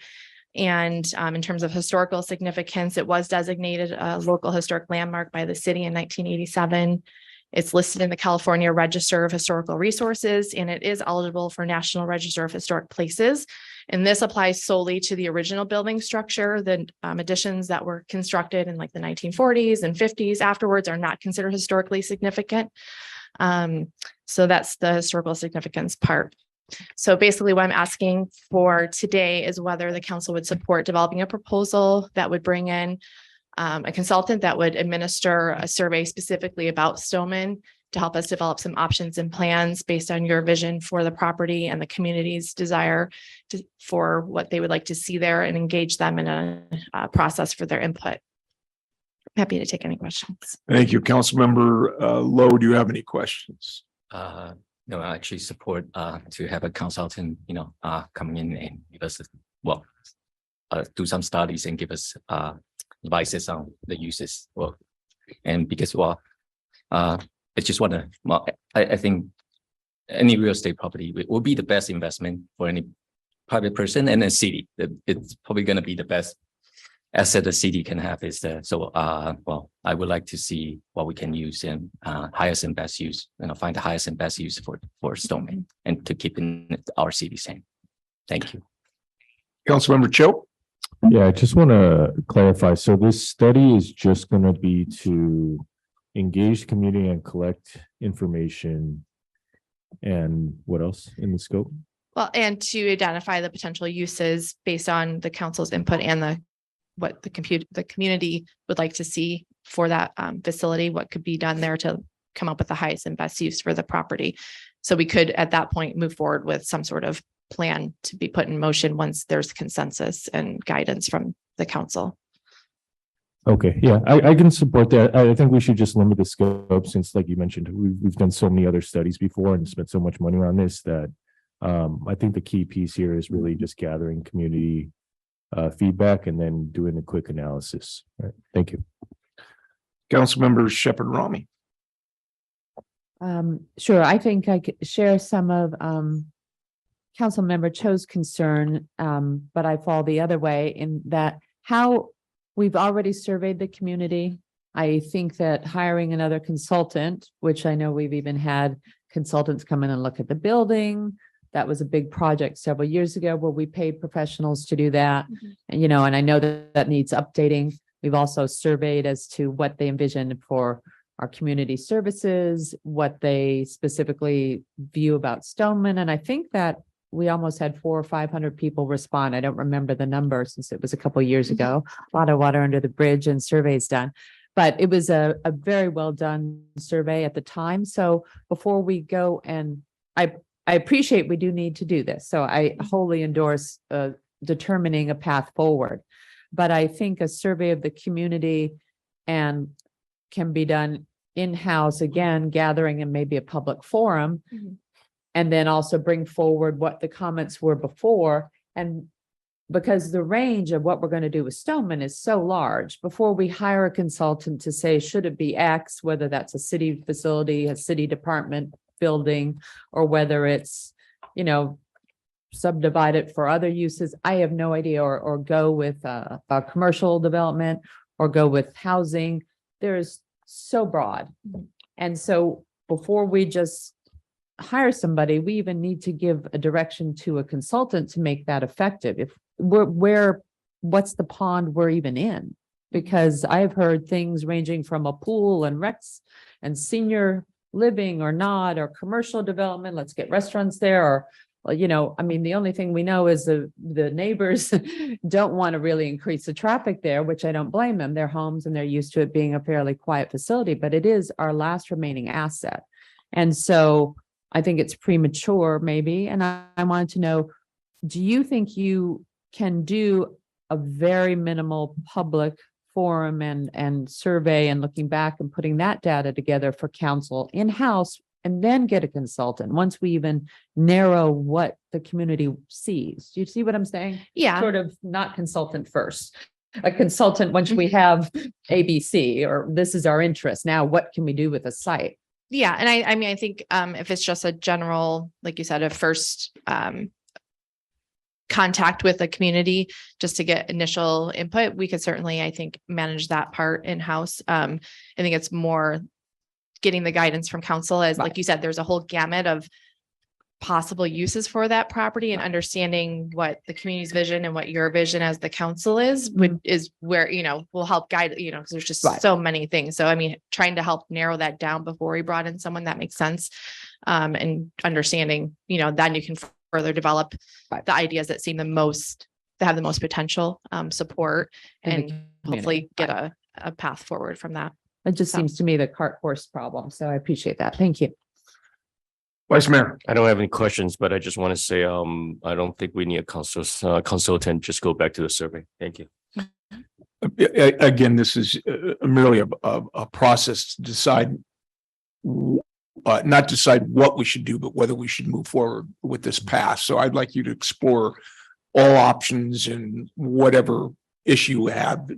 and in terms of historical significance, it was designated a local historic landmark by the city in 1987. It's listed in the California Register of Historical Resources, and it is eligible for National Register of Historic Places. And this applies solely to the original building structure. The additions that were constructed in like the 1940s and 50s afterwards are not considered historically significant. So that's the historical significance part. So basically what I'm asking for today is whether the council would support developing a proposal that would bring in a consultant that would administer a survey specifically about Stoneman to help us develop some options and plans based on your vision for the property and the community's desire for what they would like to see there, and engage them in a process for their input. Happy to take any questions. Thank you. Councilmember Lowe, do you have any questions? No, I actually support to have a consultant, coming in and give us, do some studies and give us advices on the uses. And because I just want to, I think any real estate property will be the best investment for any private person and a city. It's probably going to be the best asset the city can have is that. So, I would like to see what we can use and highest and best use, find the highest and best use for Stoneman and to keep our city sane. Thank you. Councilmember Cho. Yeah, I just want to clarify. So this study is just going to be to engage the community and collect information. And what else in the scope? Well, and to identify the potential uses based on the council's input and what the community would like to see for that facility, what could be done there to come up with the highest and best use for the property. So we could, at that point, move forward with some sort of plan to be put in motion once there's consensus and guidance from the council. Okay, yeah, I can support that. I think we should just limit the scope since, like you mentioned, we've done so many other studies before and spent so much money on this that I think the key piece here is really just gathering community feedback and then doing a quick analysis. All right, thank you. Councilmember Shepherd Rami. Sure, I think I could share some of Councilmember Cho's concern, but I fall the other way in that how we've already surveyed the community. I think that hiring another consultant, which I know we've even had consultants come in and look at the building. That was a big project several years ago where we paid professionals to do that. And, and I know that that needs updating. We've also surveyed as to what they envision for our community services, what they specifically view about Stoneman. And I think that we almost had 400 or 500 people respond. I don't remember the number since it was a couple of years ago. A lot of water under the bridge and surveys done. But it was a very well done survey at the time. So before we go, and I appreciate we do need to do this. So I wholly endorse determining a path forward. But I think a survey of the community and can be done in-house, again, gathering in maybe a public forum. And then also bring forward what the comments were before. And because the range of what we're going to do with Stoneman is so large, before we hire a consultant to say, should it be X, whether that's a city facility, a city department building, or whether it's, subdivided for other uses, I have no idea, or go with a commercial development or go with housing. There's so broad. And so before we just hire somebody, we even need to give a direction to a consultant to make that effective. If what's the pond we're even in? Because I've heard things ranging from a pool and recs and senior living or not, or commercial development, let's get restaurants there, or, the only thing we know is the neighbors don't want to really increase the traffic there, which I don't blame them. They're homes and they're used to it being a fairly quiet facility, but it is our last remaining asset. And so I think it's premature maybe. And I wanted to know, do you think you can do a very minimal public forum and survey and looking back and putting that data together for council in-house and then get a consultant once we even narrow what the community sees? Do you see what I'm saying? Yeah. Sort of not consultant first, a consultant once we have ABC, or this is our interest. Now, what can we do with a site? Yeah. And I think if it's just a general, like you said, a first contact with the community just to get initial input, we could certainly, I think, manage that part in-house. I think it's more getting the guidance from council, as like you said, there's a whole gamut of possible uses for that property, and understanding what the community's vision and what your vision as the council is where, will help guide, because there's just so many things. So, trying to help narrow that down before we brought in someone that makes sense, and understanding, then you can further develop the ideas that seem that have the most potential, support, and hopefully get a path forward from that. It just seems to me the cart horse problem. So I appreciate that. Thank you. Vice Mayor. I don't have any questions, but I just want to say, I don't think we need a consultant. Just go back to the survey. Thank you. Again, this is merely a process to decide, not decide what we should do, but whether we should move forward with this path. So I'd like you to explore all options and whatever issue you have,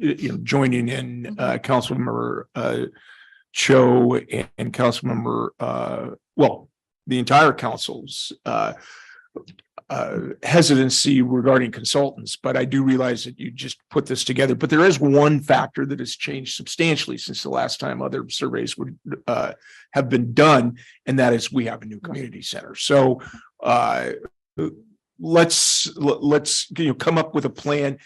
joining in Councilmember Cho and Councilmember, the entire council's hesitancy regarding consultants, but I do realize that you just put this together. But there is one factor that has changed substantially since the last time other surveys would have been done, and that is we have a new community center. So let's come up with a plan.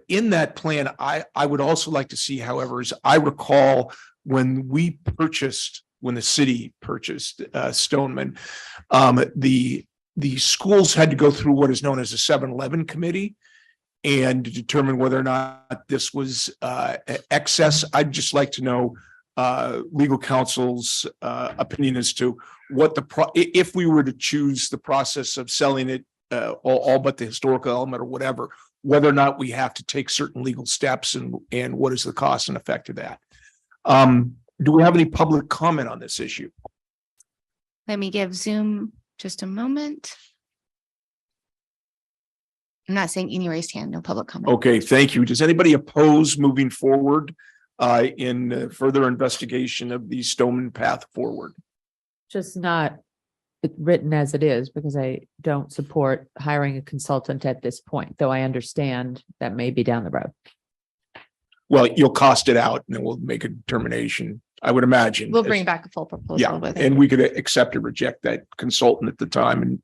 In that plan, I would also like to see, however, as I recall, when the city purchased Stoneman, the schools had to go through what is known as a 7-Eleven committee and determine whether or not this was excess. I'd just like to know legal counsel's opinion as to what if we were to choose the process of selling it, all but the historical element or whatever, whether or not we have to take certain legal steps and what is the cost and effect of that. Do we have any public comment on this issue? Let me give Zoom just a moment. I'm not saying any raised hand, no public comment. Okay, thank you. Does anybody oppose moving forward in further investigation of the Stoneman path forward? Just not written as it is, because I don't support hiring a consultant at this point, though I understand that may be down the road. Well, you'll cost it out and then we'll make a determination, I would imagine. We'll bring back a full proposal Yeah, with and it. we could accept or reject that consultant at the time and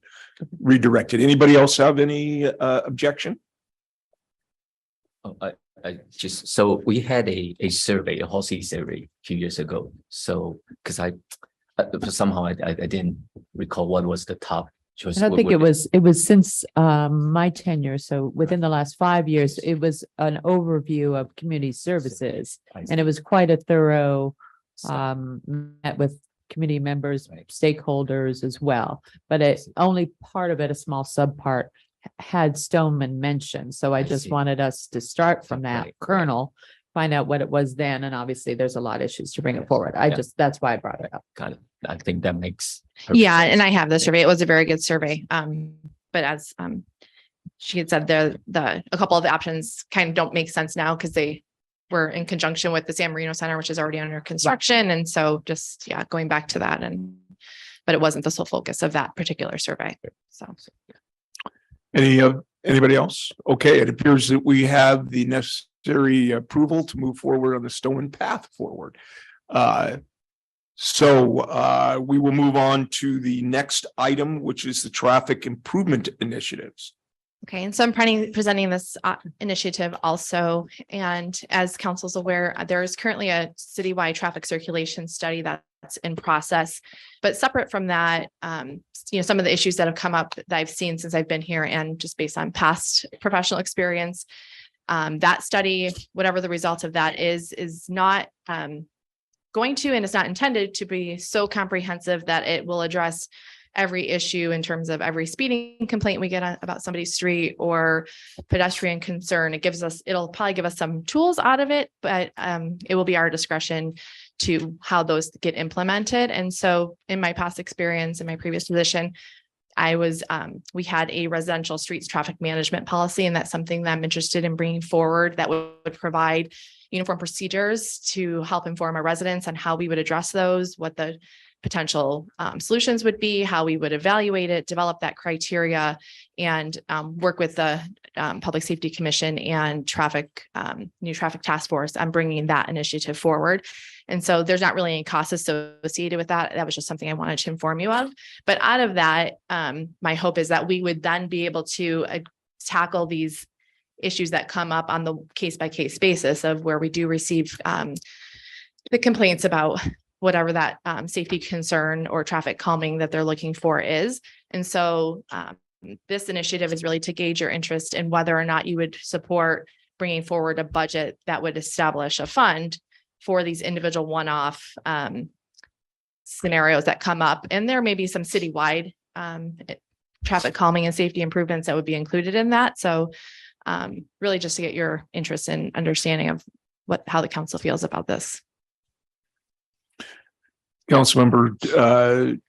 redirect it. Anybody else have any objection? Oh, I just, so we had a survey, a Halsey survey a few years ago. So, because somehow I didn't recall what was the top choice. I don't think it was since my tenure. So within the last 5 years, it was an overview of community services. And it was quite a thorough, met with community members, Right. stakeholders as well. But it only part of it, a small subpart, had Stoneman mentioned. So I just see. wanted us to start from that Right. kernel, find out what it was then. And obviously there's a lot of issues to bring it forward. Yeah. That's why I brought it up. Got it. I think that makes. perfect Yeah, sense. and I have the survey. It was a very good survey. But as she had said, a couple of the options kind of don't make sense now because they were in conjunction with the San Marino Center, which is already under construction. And so just, yeah, going back to that but it wasn't the sole focus of that particular survey. So. Anybody else? Okay, it appears that we have the necessary approval to move forward on the Stoneman path forward. So we will move on to the next item, which is the traffic improvement initiatives. Okay, and so I'm presenting this initiative also, and as council's aware, there is currently a citywide traffic circulation study that's in process. But separate from that, some of the issues that have come up that I've seen since I've been here and just based on past professional experience, that study, whatever the result of that is not going to, and it's not intended to be so comprehensive that it will address every issue in terms of every speeding complaint we get about somebody's street or pedestrian concern. It'll probably give us some tools out of it, but it will be our discretion to how those get implemented. And so in my past experience, in my previous position, we had a residential streets traffic management policy, and that's something that I'm interested in bringing forward that would provide uniform procedures to help inform our residents on how we would address those, what the potential solutions would be, how we would evaluate it, develop that criteria, and work with the Public Safety Commission and new traffic task force on bringing that initiative forward. And so there's not really any cost associated with that. That was just something I wanted to inform you of. But out of that, my hope is that we would then be able to tackle these issues that come up on the case-by-case basis of where we do receive the complaints about whatever that safety concern or traffic calming that they're looking for is. And so this initiative is really to gauge your interest in whether or not you would support bringing forward a budget that would establish a fund for these individual one-off scenarios that come up. And there may be some citywide traffic calming and safety improvements that would be included in that. So really just to get your interest and understanding of how the council feels about this. Councilmember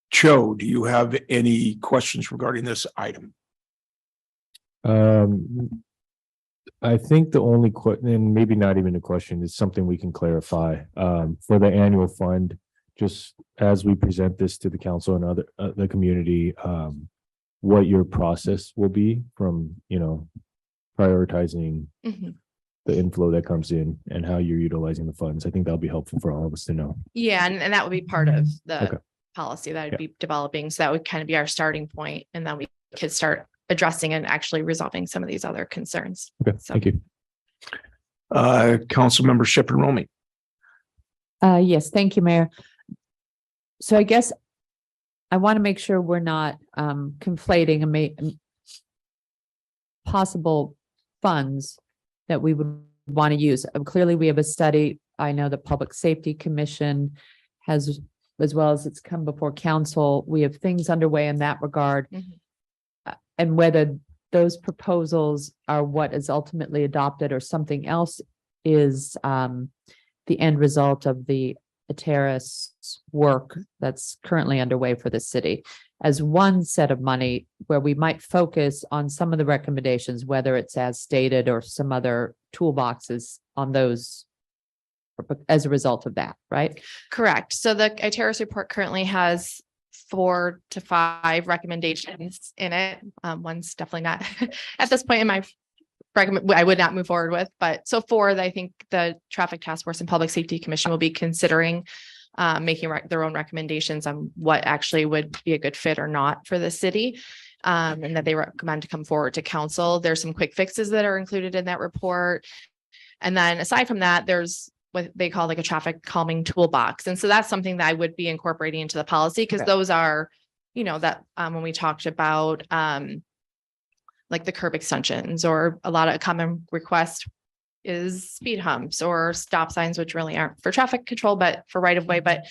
Cho, do you have any questions regarding this item? I think the only and maybe not even a question, is something we can clarify, for the annual fund, just as we present this to the council and the community, what your process will be from, prioritizing Mm-hmm. the inflow that comes in and how you're utilizing the funds. I think that'll be helpful for all of us to know. Yeah, and that would be part of the Okay. policy that I'd be developing. So that would kind of be our starting point, and then we could start addressing and actually resolving some of these other concerns. Okay, So- thank you. Councilmember Shepherd Romey. Yes, thank you, Mayor. So I guess I want to make sure we're not conflating possible funds that we would want to use. Clearly, we have a study. I know the Public Safety Commission has, as well as it's come before council, we have things underway in that regard. Mhm. And whether those proposals are what is ultimately adopted or something else is the end result of the Ateris work that's currently underway for the city as one set of money where we might focus on some of the recommendations, whether it's as stated or some other toolboxes on those as a result of that, right? Correct. So the ITERIS report currently has 4 to 5 recommendations in it. One's definitely not at this point in my recommend, I would not move forward with, but so 4 that I think the Traffic Task Force and Public Safety Commission will be considering making their own recommendations on what actually would be a good fit or not for the city. And that they recommend to come forward to council. There's some quick fixes that are included in that report. And then aside from that, there's what they call like a traffic calming toolbox. And so that's something that I would be incorporating into the policy because Okay. those are, you know, that when we talked about like the curb extensions or a lot of common request is speed humps or stop signs, which really aren't for traffic control, but for right of way. But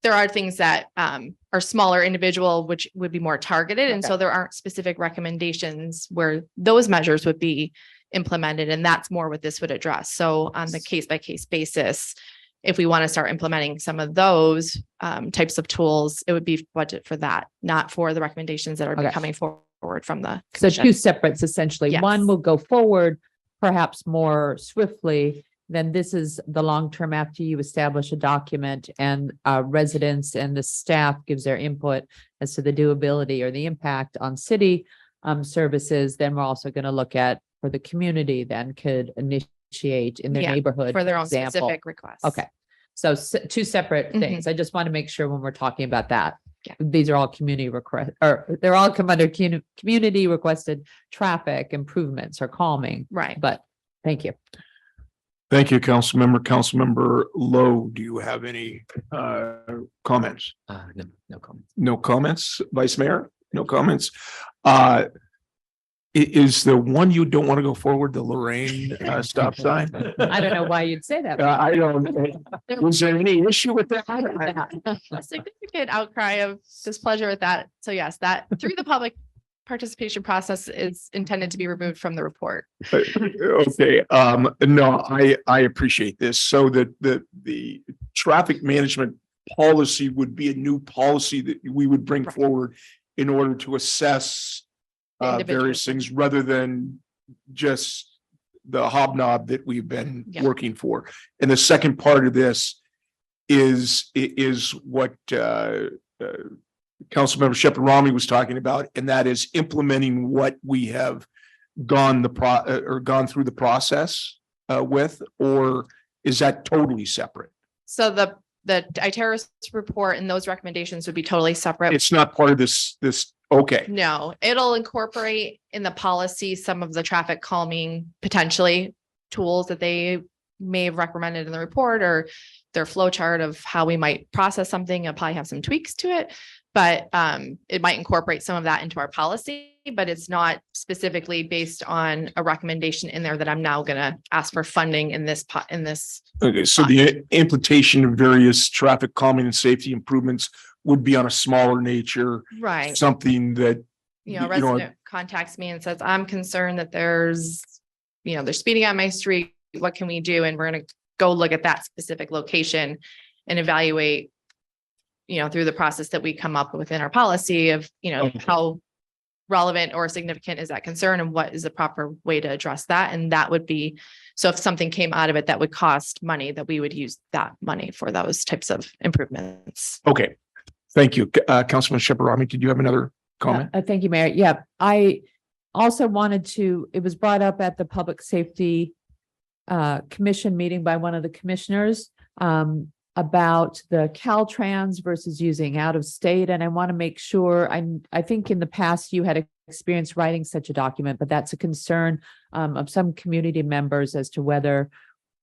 there are things that are smaller individual, which would be more targeted. And Okay. so there aren't specific recommendations where those measures would be implemented. And that's more what this would address. So on the case by case basis, if we want to start implementing some of those types of tools, it would be budget for that, not for the recommendations that are Okay. coming forward from the So commission. two separates essentially. Yes. One will go forward perhaps more swiftly. Then this is the long term after you establish a document and residents and the staff gives their input as to the doability or the impact on city services. Then we're also going to look at for the community then could initiate in their Yeah, neighborhood. for their own example. specific requests. Okay. So two separate Mhm. things. I just want to make sure when we're talking about that. Yeah. These are all community request, or they're all come under community requested traffic improvements or calming, Right. but thank you. Thank you, Councilmember. Councilmember Lowe, do you have any comments? No, no comment. No comments, Vice Mayor? No comments. Is the one you don't want to go forward, the Lorraine stop sign? I don't know why you'd say that. I don't, was there any issue with that? A significant outcry of displeasure with that. So yes, that through the public participation process is intended to be removed from the report. Okay, no, I appreciate this. So that the traffic management policy would be a new policy that we would bring Right. forward in order to assess The individual various things rather than just the hobnob that we've been Yeah. working for. And the second part of this is what Councilmember Shepherd Romney was talking about, and that is implementing what we have gone through the process with, or is that totally separate? So the ITERIS report and those recommendations would be totally separate. It's not part of this, okay, No, it'll incorporate in the policy some of the traffic calming potentially tools that they may have recommended in the report or their flow chart of how we might process something. It'll probably have some tweaks to it, but it might incorporate some of that into our policy, but it's not specifically based on a recommendation in there that I'm now going to ask for funding in this okay, so the implementation of various traffic calming and safety improvements would be on a smaller nature, right. something that, You know, a you know, resident contacts me and says, I'm concerned that there's, you know, they're speeding on my street. What can we do? And we're going to go look at that specific location and evaluate, you know, through the process that we come up within our policy of, you know, Okay. how relevant or significant is that concern and what is the proper way to address that? And that would be, so if something came out of it that would cost money, that we would use that money for those types of improvements. okay. Thank you. Councilman Shepherd Romney, did you have another comment? Thank you, Mayor. Yeah, I also wanted to, it was brought up at the Public Safety Commission meeting by one of the commissioners about the Caltrans versus using out of state. And I want to make sure, I think in the past you had experience writing such a document, but that's a concern of some community members as to whether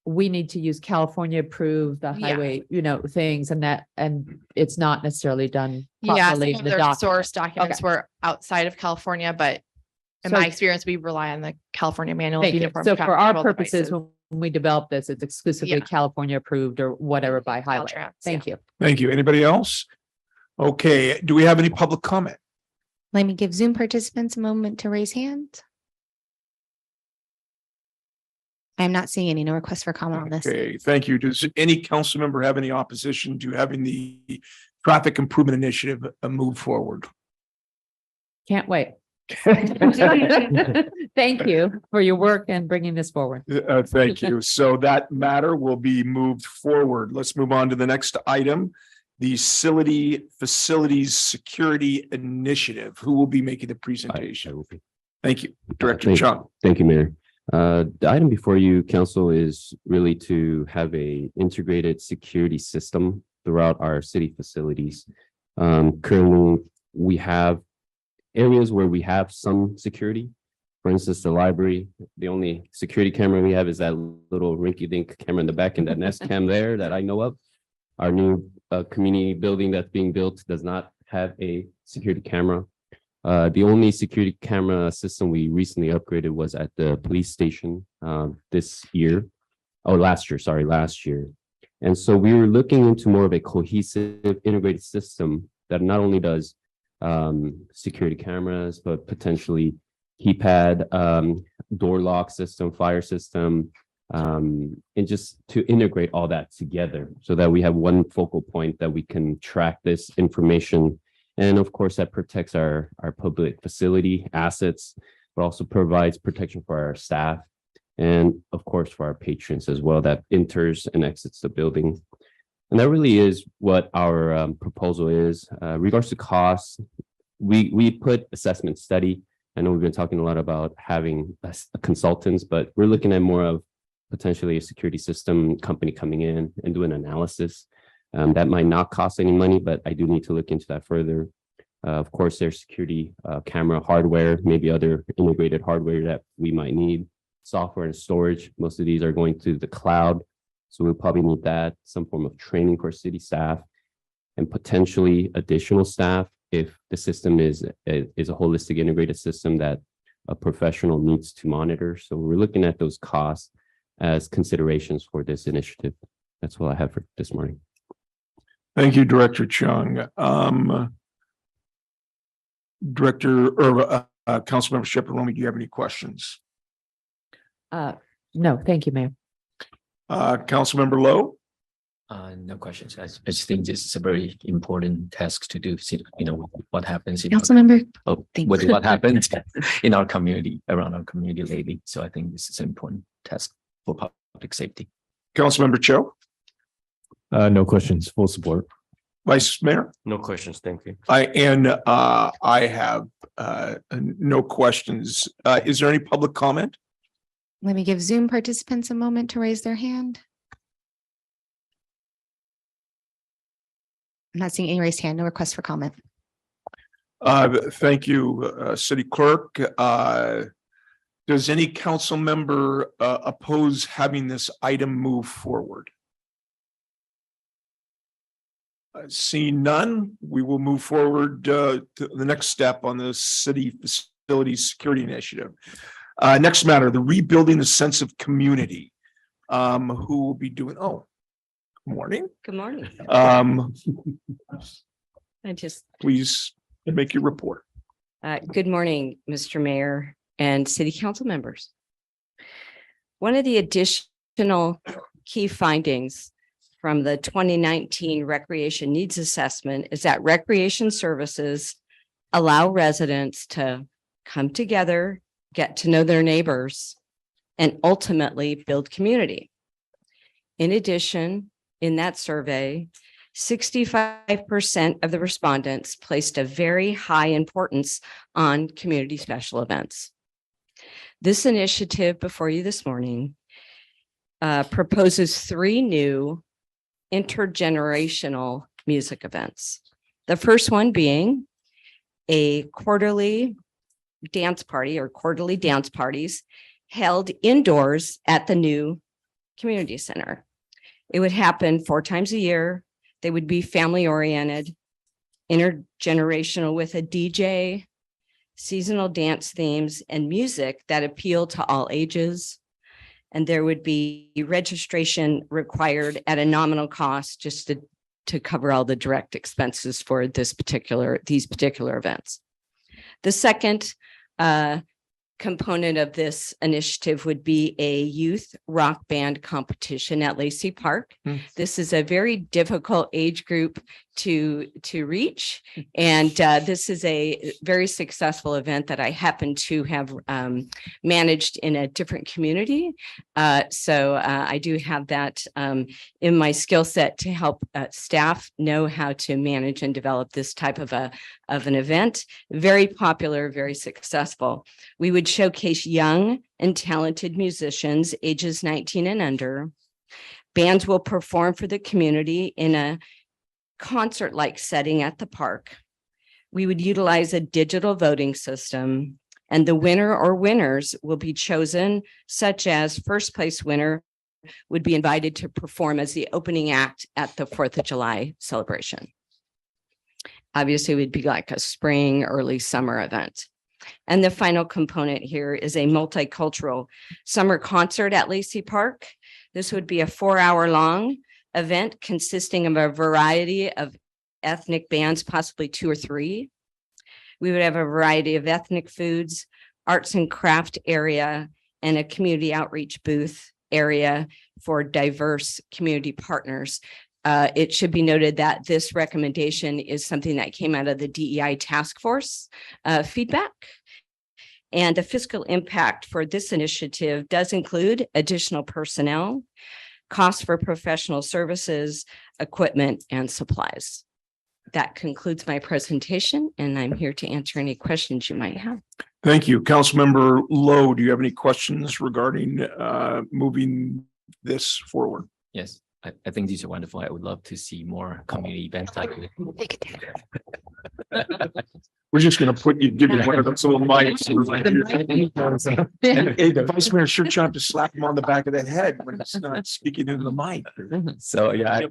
we need to use California approved, the Yeah. highway, you know, things and that, and it's not necessarily done Yeah, properly some in of the their document. source documents Okay. were outside of California, but in So- my experience, we rely on the California manual. of Thank you. uniform So traffic for our control purposes, devices. when we develop this, it's exclusively Yeah. California approved or whatever by highway. Caltrans, Thank you. Thank you. Anybody else? Okay, do we have any public comment? Let me give Zoom participants a moment to raise hands. I'm not seeing any, no requests for comment on this. Okay, thank you. Does any council member have any opposition to having the traffic improvement initiative move forward? Can't wait. Thank you for your work and bringing this forward. Thank you. So that matter will be moved forward. Let's move on to the next item. the Facilities Security Initiative. Who will be making the presentation? Thank you, Director Chung. Thank you, Mayor. The item before you, council, is really to have a integrated security system throughout our city facilities. Currently, we have areas where we have some security. For instance, the library, the only security camera we have is that little rinky-dink camera in the back and that Nest Cam there that I know of. Our new community building that's being built does not have a security camera. The only security camera system we recently upgraded was at the police station last year. And so we were looking into more of a cohesive integrated system that not only does security cameras, but potentially keypad, door lock system, fire system, and just to integrate all that together so that we have one focal point that we can track this information. And of course, that protects our public facility assets, but also provides protection for our staff and of course for our patrons as well that enters and exits the building. And that really is what our proposal is. Regards to costs, we put assessment study. I know we've been talking a lot about having consultants, but we're looking at more of potentially a security system company coming in and doing analysis. That might not cost any money, but I do need to look into that further. Of course, there's security camera hardware, maybe other integrated hardware that we might need, software and storage. Most of these are going to the cloud. So we'll probably need that, some form of training for city staff and potentially additional staff if the system is a holistic integrated system that a professional needs to monitor. So we're looking at those costs as considerations for this initiative. That's all I have for this morning. Thank you, Director Chung. Councilmember Shepherd Romey, do you have any questions? No, thank you, Mayor. Councilmember Lowe? No questions. I just think this is a very important task to do. See, what happens. Councilmember. What happens in our community, around our community lately. So I think this is an important task for public safety. Councilmember Cho? No questions, full support. Vice Mayor? No questions. Thank you. I have no questions. Is there any public comment? Let me give Zoom participants a moment to raise their hand. I'm not seeing any raised hand, no request for comment. Thank you, City Clerk. Does any council member oppose having this item move forward? Seeing none, we will move forward to the next step on the City Facilities Security Initiative. Next matter, the rebuilding the sense of community. Who will be doing? Oh, good morning. Good morning. Please make your report. Good morning, Mr. Mayor and City Council members. One of the additional key findings from the 2019 Recreation Needs Assessment is that recreation services allow residents to come together, get to know their neighbors, and ultimately build community. In addition, in that survey, 65% of the respondents placed a very high importance on community special events. This initiative before you this morning proposes 3 new intergenerational music events. The first one being a quarterly dance party or quarterly dance parties held indoors at the new community center. It would happen 4 times a year. They would be family oriented, intergenerational with a DJ, seasonal dance themes, and music that appeal to all ages. And there would be registration required at a nominal cost just to cover all the direct expenses for these particular events. The second component of this initiative would be a youth rock band competition at Lacey Park. This is a very difficult age group to reach. And this is a very successful event that I happen to have managed in a different community. So I do have that in my skill set to help staff know how to manage and develop this type of an event. Very popular, very successful. We would showcase young and talented musicians ages 19 and under. Bands will perform for the community in a concert-like setting at the park. We would utilize a digital voting system, and the winner or winners will be chosen, such as first place winner would be invited to perform as the opening act at the 4th of July celebration. Obviously, it would be like a spring, early summer event. And the final component here is a multicultural summer concert at Lacey Park. This would be a 4-hour long event consisting of a variety of ethnic bands, possibly 2 or 3. We would have a variety of ethnic foods, arts and craft area, and a community outreach booth area for diverse community partners. It should be noted that this recommendation is something that came out of the DEI task force feedback. And the fiscal impact for this initiative does include additional personnel, costs for professional services, equipment, and supplies. That concludes my presentation, and I'm here to answer any questions you might have. Thank you. Councilmember Lowe, do you have any questions regarding moving this forward? Yes, I think these are wonderful. I would love to see more community events like this. We're just gonna give you one of those little mics. And the vice mayor sure trying to slap him on the back of the head when he's not speaking into the mic. So, yeah,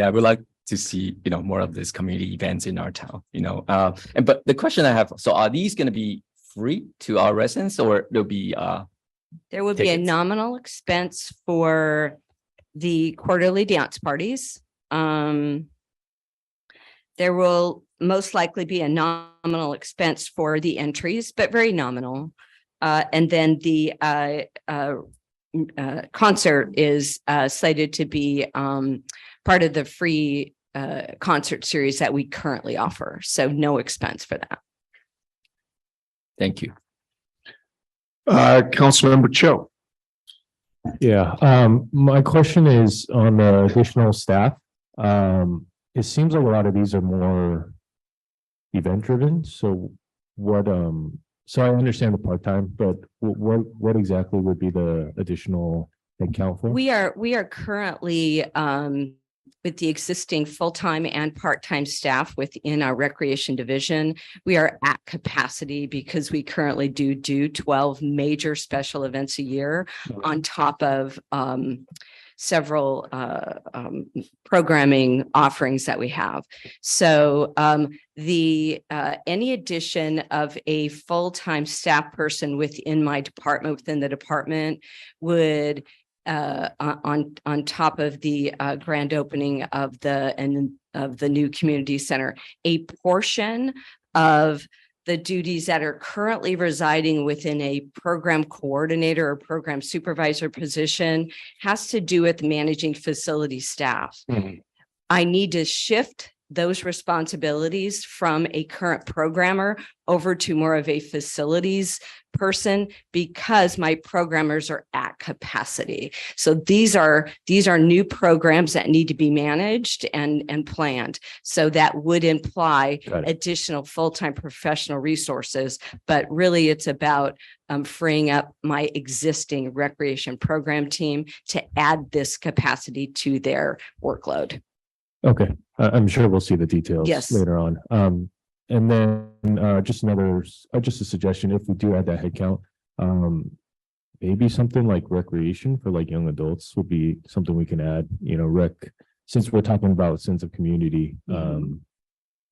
I would like to see, more of these community events in our town, but the question I have, so are these going to be free to our residents, or there'll be there would be a tickets? nominal expense for the quarterly dance parties. There will most likely be a nominal expense for the entries, but very nominal. And then the concert is slated to be part of the free concert series that we currently offer. So no expense for that. Thank you. Councilmember Cho. Yeah, my question is on the additional staff. It seems like a lot of these are more event driven. So what, so I understand the part-time, but what exactly would be the additional headcount for? We are currently with the existing full-time and part-time staff within our recreation division. We are at capacity because we currently do 12 major special events a year on top of several programming offerings that we have. So any addition of a full-time staff person within my department, within the department, would on top of the grand opening of the new community center, a portion of the duties that are currently residing within a program coordinator or program supervisor position has to do with managing facility staff. Mhm. I need to shift those responsibilities from a current programmer over to more of a facilities person because my programmers are at capacity. So these are new programs that need to be managed and planned. So that would imply Got it. additional full-time professional resources, but really it's about freeing up my existing recreation program team to add this capacity to their workload. Okay, I'm sure we'll see the details Yes. later on. And then just a suggestion, if we do add that headcount, maybe something like recreation for like young adults would be something we can add, since we're talking about sense of community.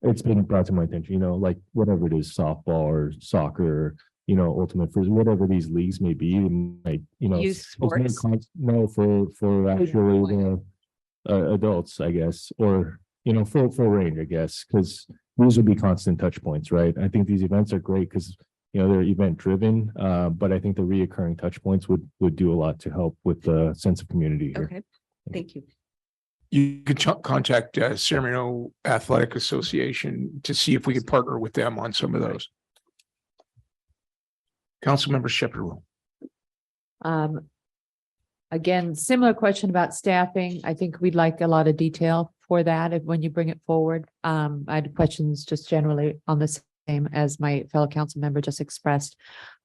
It's been brought to my attention, like whatever it is, softball or soccer, ultimate frisbee, whatever these leagues may be, like, Youth as many sports. no, for actually, adults, I guess, or, full range, I guess, because these will be constant touch points, right? I think these events are great because, they're event driven, but I think the reoccurring touch points would do a lot to help with the sense of community here. Okay, thank you. You could contact San Marino Athletic Association to see if we could partner with them on some of those. Councilmember Shepherd. Again, similar question about staffing. I think we'd like a lot of detail for that when you bring it forward. I had questions just generally on the same as my fellow council member just expressed.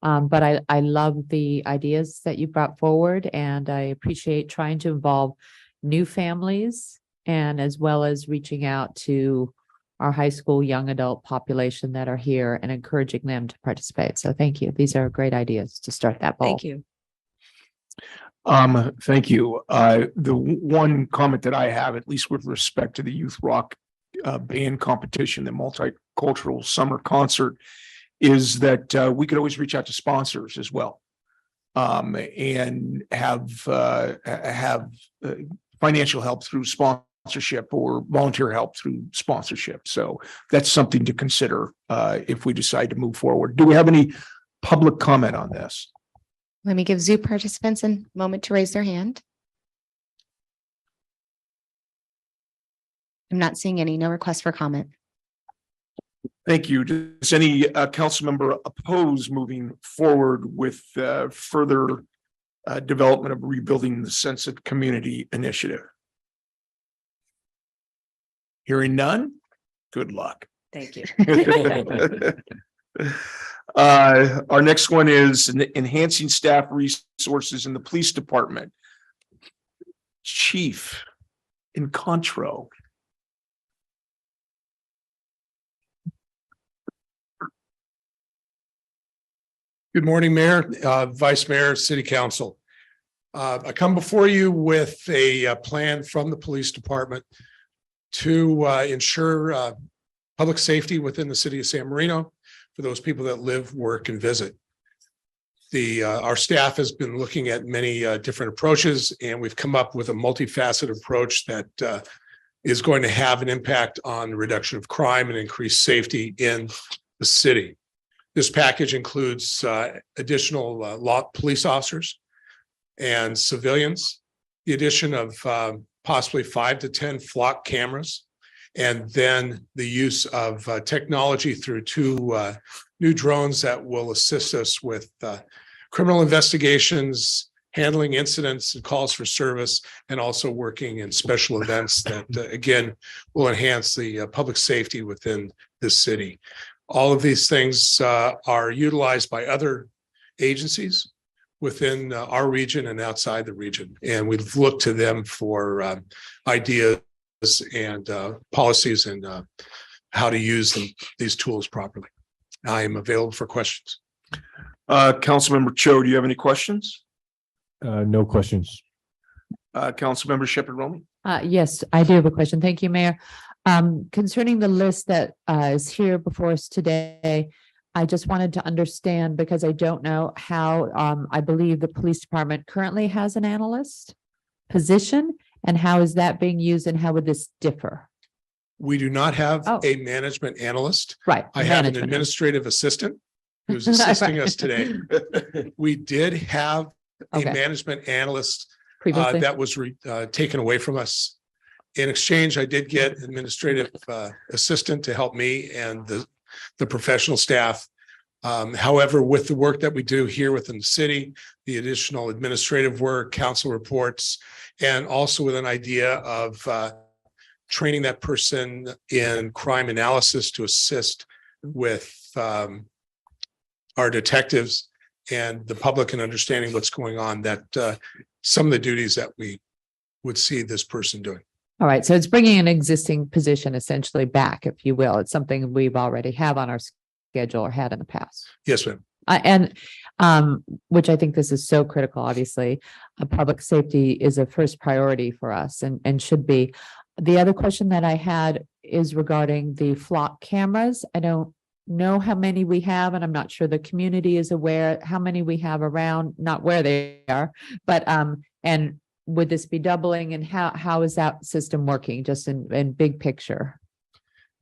But I love the ideas that you brought forward, and I appreciate trying to involve new families and as well as reaching out to our high school young adult population that are here and encouraging them to participate. So thank you. These are great ideas to start that ball. Thank you. Thank you. The one comment that I have, at least with respect to the youth rock band competition, the multicultural summer concert, is that we could always reach out to sponsors as well, and have financial help through sponsorship or volunteer help through sponsorship. So that's something to consider if we decide to move forward. Do we have any public comment on this? Let me give Zoom participants a moment to raise their hand. I'm not seeing any, no requests for comment. Thank you. Does any council member oppose moving forward with further development of rebuilding the sense of community initiative? Hearing none, good luck. Thank you. Our next one is enhancing staff resources in the police department. Chief Incontro. Good morning, Mayor, Vice Mayor, City Council. I come before you with a plan from the police department to ensure public safety within the city of San Marino for those people that live, work, and visit. Our staff has been looking at many different approaches, and we've come up with a multifaceted approach that is going to have an impact on the reduction of crime and increased safety in the city. This package includes additional police officers and civilians, the addition of possibly 5 to 10 flock cameras, and then the use of technology through 2 new drones that will assist us with criminal investigations, handling incidents and calls for service, and also working in special events that, again, will enhance the public safety within the city. All of these things are utilized by other agencies within our region and outside the region. And we've looked to them for ideas and policies and how to use these tools properly. I am available for questions. Councilmember Cho, do you have any questions? No questions. Councilmember Shepherd Romney? Yes, I do have a question. Thank you, Mayor. Concerning the list that is here before us today, I just wanted to understand, because I don't know how, I believe the police department currently has an analyst position, and how is that being used and how would this differ? We do not have a management analyst. Right. I have an administrative assistant who's assisting us today. We did have a management analyst Previously? that was taken away from us. In exchange, I did get an administrative assistant to help me and the professional staff. However, with the work that we do here within the city, the additional administrative work, council reports, and also with an idea of training that person in crime analysis to assist with our detectives and the public in understanding what's going on, that some of the duties that we would see this person doing. All right, so it's bringing an existing position essentially back, if you will. It's something we've already have on our schedule or had in the past. Yes, ma'am. And which I think this is so critical, obviously. Public safety is a first priority for us and should be. The other question that I had is regarding the flock cameras. I don't know how many we have, and I'm not sure the community is aware how many we have around, not where they are, but and would this be doubling, and how is that system working just in big picture?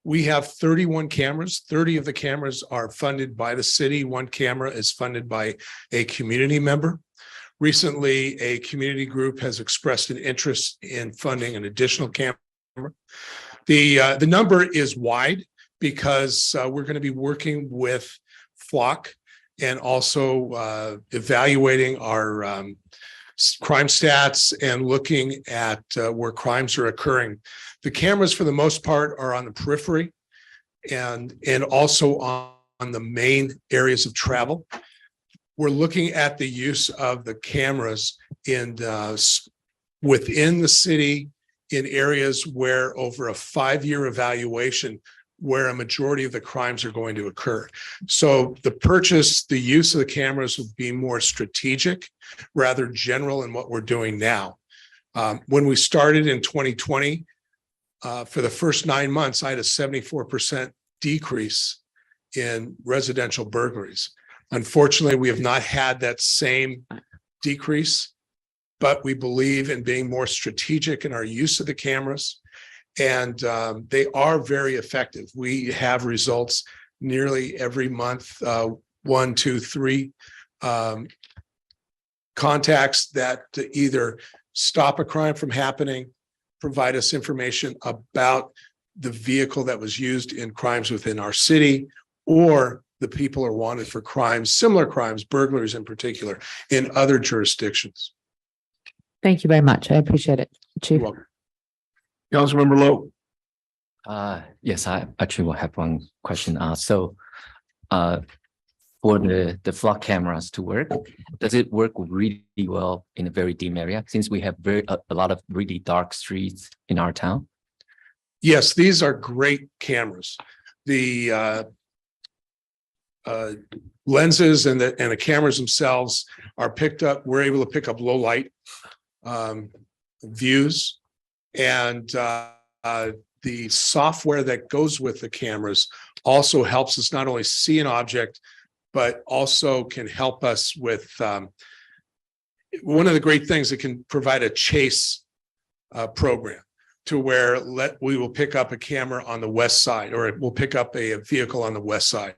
We have 31 cameras. 30 of the cameras are funded by the city. One camera is funded by a community member. Recently, a community group has expressed an interest in funding an additional camera. The number is wide because we're going to be working with Flock and also evaluating our crime stats and looking at where crimes are occurring. The cameras, for the most part, are on the periphery and also on the main areas of travel. We're looking at the use of the cameras in within the city in areas where over a 5-year evaluation, where a majority of the crimes are going to occur. So the use of the cameras will be more strategic, rather general in what we're doing now. When we started in 2020, for the first 9 months, I had a 74% decrease in residential burglaries. Unfortunately, we have not had that same decrease, but we believe in being more strategic in our use of the cameras. And they are very effective. We have results nearly every month, 1, 2, 3 contacts that either stop a crime from happening, provide us information about the vehicle that was used in crimes within our city, or the people are wanted for crimes, similar crimes, burglaries in particular, in other jurisdictions. Thank you very much. I appreciate it, Chief. You're welcome. Councilmember Lowe. Yes, I actually will have one question. For the flock cameras to work, does it work really well in a very dim area since we have a lot of really dark streets in our town? Yes, these are great cameras. The lenses and the cameras themselves are picked up. We're able to pick up low light views, and the software that goes with the cameras also helps us not only see an object, but also can help us with one of the great things that can provide a chase program to where we will pick up a camera on the west side, or it will pick up a vehicle on the west side.